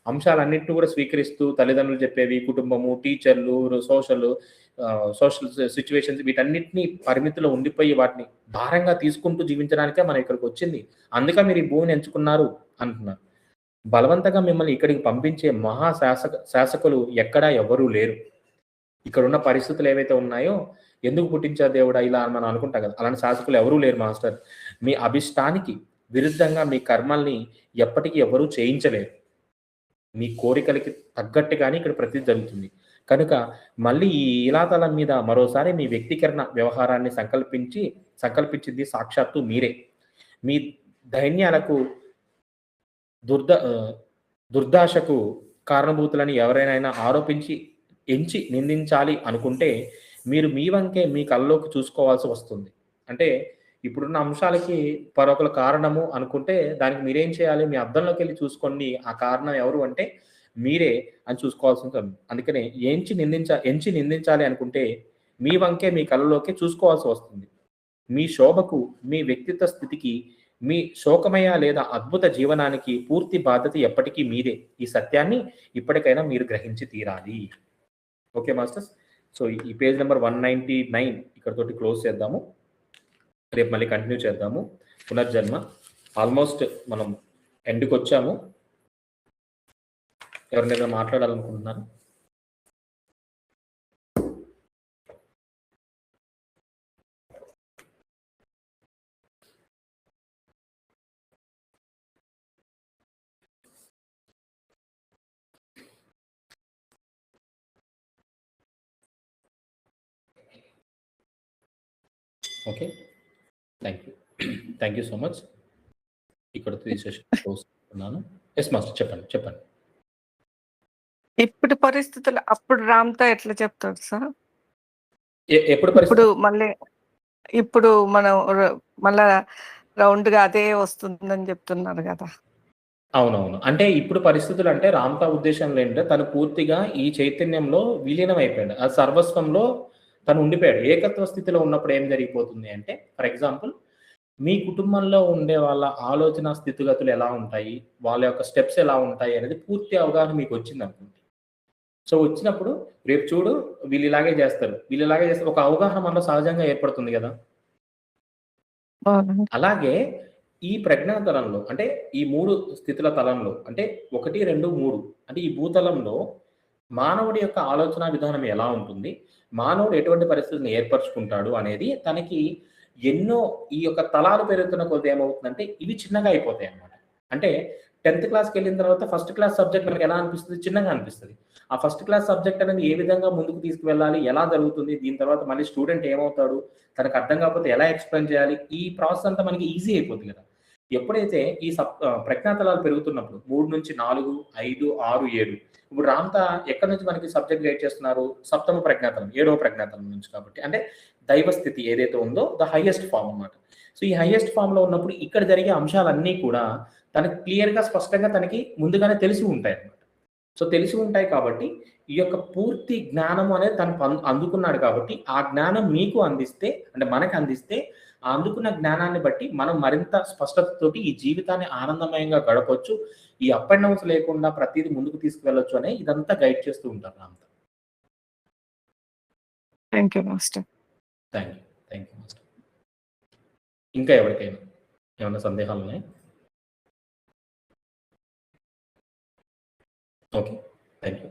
అంశాలన్నిటిని కూడా స్వీకరిస్తూ తల్లిదండ్రులు చెప్పేవి, కుటుంబము, టీచర్లు, సోషల్ సిట్యుయేషన్స్ వీటన్నిటిని పరిమితిలో ఉండిపోయి వాటిని భారంగా తీసుకుంటూ జీవించడానికే మనం ఇక్కడికొచ్చింది. అందుకే మీరు ఈ భూమిని ఎంచుకున్నారు అంటున్నారు. బలవంతంగా మిమ్మల్ని ఇక్కడికి పంపించే శాసకులు ఎక్కడా ఎవ్వరూ లేరు. ఇక్కడున్న పరిస్థితులు ఏవైతే ఉన్నాయో, ఎందుకు పుట్టించారు దేవుడా ఇలా అని మనం అనుకుంటాం కదా! అలాంటి శాసకులు ఎవరూ లేరు మాస్టర్. మీ అభిష్టానికి విరుద్ధంగా మీ కర్మల్ని ఎప్పటికి ఎవరు చేయించలేరు. మీ కోరికలకి తగ్గట్టుగానే ఇక్కడ ప్రతిది జరుగుతుంది. కనుక మళ్ళీ ఈ ఇలాతలం మీద మరోసారి మీ వ్యక్తీకరణ వ్యవహారాన్ని సంకల్పించింది సాక్షాత్తు మీరే. మీ దైన్యాలకు దుర్దాశకు కారణభూతులని ఎవరైనా ఆరోపించి, నిందించాలి అనుకుంటే, మీరు మీ వంకే మీ కళ్ళలోకి చూసుకోవాల్సి వస్తుంది. అంటే ఇప్పుడున్న అంశాలకి మరొకరు కారణము అనుకుంటే, దానికి మీరేం చేయాలి? మీ అద్దంలోకెళ్ళి చూసుకోండి. ఆ కారణం ఎవరు అంటే మీరే అని చూసుకోవాల్సి ఉంటుంది. అందుకనే ఎంచి నిందించాలి అనుకుంటే, మీ వంకే మీ కళ్ళలోకే చూసుకోవాల్సి వస్తుంది. మీ శోభకు, మీ వ్యక్తిత్వ స్థితికి, మీ శోకమయ లేదా అద్భుత జీవనానికి పూర్తి బాధ్యత ఎప్పటికీ మీదే. ఈ సత్యాన్ని ఇప్పటికైనా మీరు గ్రహించి తీరాలి. Okay masters. సో, ఈ పేజ్ నంబర్ 199 ఇక్కడితోటి క్లోజ్ చేద్దాము. రేపు మళ్ళీ కంటిన్యూ చేద్దాము. పునర్జన్మ. ఆల్మోస్ట్ మనం ఎండ్‌కొచ్చాము. ఎవరినైనా మాట్లాడాలనుకుంటున్నారా? Okay. Thank you so much. ఇక్కడితో ఈ సెషన్ క్లోజ్ చేస్తున్నాను. యెస్ మాస్టర్ చెప్పండి. ఇప్పుడు పరిస్థితులు అప్పుడు రామ్‌తో ఎట్లా చెప్తాడు సార్? ఎప్పుడు పరిస్థితి? ఇప్పుడు మనం మళ్ళా రౌండ్‌గా అదే వస్తుందని చెప్తున్నారు గదా! అవునవును. అంటే ఇప్పుడు పరిస్థితులు అంటే రామ్‌తా ఉద్దేశంలో ఏంటంటే తను పూర్తిగా ఈ చైతన్యంలో విలీనం అయిపోయాడు. ఆ సర్వస్వంలో తను ఉండిపోయాడు. ఏకత్వ స్థితిలో ఉన్నప్పుడు ఏం జరిగిపోతుంది అంటే ఫర్ ఎగ్జాంపుల్ మీ కుటుంబంలో ఉండే వాళ్ళ ఆలోచన స్థితిగతులు ఎలా ఉంటాయి? వాళ్ళ యొక్క స్టెప్స్ ఎలా ఉంటాయి? అనేది పూర్తి అవగాహన మీకొచ్చిందనుకోండి. సో, వచ్చినప్పుడు రేపు చూడు వీళ్ళిలాగే జేస్తారు. ఒక అవగాహన మనలో సహజంగా ఏర్పడుతుంది గదా! అలాగే ఈ ప్రజ్ఞా తలంలో అంటే ఈ 3 స్థితుల తలంలో అంటే 1, 2, 3 అంటే ఈ భూతలంలో మానవుడి యొక్క ఆలోచనా విధానం ఎలా ఉంటుంది? మానవుడు ఎటువంటి పరిస్థితులను ఏర్పరుచుకుంటాడు అనేది తనకి ఎన్నో ఈ యొక్క తలాలు పెరుగుతున్న కొద్దీ ఏమవుతుందంటే ఇవి చిన్నగా అయిపోతాయన్నమాట. అంటే 10థ్ క్లాస్‌కెళ్ళిన తర్వాత ఫస్ట్ క్లాస్ సబ్జెక్ట్ మనకెలా అనిపిస్తది? చిన్నగా అనిపిస్తది. ఆ ఫస్ట్ క్లాస్ సబ్జెక్ట్ అనేది ఏ విధంగా ముందుకు తీసుకువెళ్ళాలి? ఎలా జరుగుతుంది? దీని తర్వాత మళ్ళీ స్టూడెంట్ ఏమవుతాడు? తనకు అర్థం కాకపోతే ఎలా ఎక్స్‌ప్లెయిన్ చేయాలి? ఈ ప్రాసెస్ అంతా మనకి ఈజీ అయిపోద్ది కదా! ఎప్పుడైతే ఈ ప్రజ్ఞాతలాలు పెరుగుతున్నప్పుడు 3-4, 5, 6, 7 ఇప్పుడు రామ్‌తా ఎక్కడి నుంచి మనకి సబ్జెక్ట్ గైడ్ చేస్తున్నారు? సప్తమ ప్రజ్ఞాతలం, 7వ ప్రజ్ఞాతలం నుంచి కాబట్టి. అంటే దైవ స్థితి ఏదైతే ఉందో ద హైయెస్ట్ ఫార్మ్ అన్నమాట. సో, ఈ హైయెస్ట్ ఫార్మ్‌లో ఉన్నప్పుడు ఇక్కడ జరిగే అంశాలన్నీ కూడా తనకి క్లియర్‌గా, స్పష్టంగా తనకి ముందుగానే తెలిసి ఉంటాయన్నమాట. సో, తెలిసి ఉంటాయి కాబట్టి ఈ యొక్క పూర్తి జ్ఞానం అనేది తను అందుకున్నాడు కాబట్టి, ఆ జ్ఞానం మీకు అందిస్తే అంటే మనకు అందిస్తే, ఆ అందుకున్న జ్ఞానాన్ని బట్టి మనం మరింత స్పష్టతతోటి ఈ జీవితాన్ని ఆనందమయంగా గడపొచ్చు. ఈ అప్ అండ్ డౌన్స్ లేకుండా ప్రతీది ముందుకు తీసుకువెళ్ళొచ్చు అని ఇదంతా గైడ్ చేస్తూ ఉంటారు Ramtha. Thank you master. Thank you. Thank you master. ఇంకా ఎవరికైనా ఏమైనా సందేహాలు ఉన్నాయి? ఓకే. Thank you.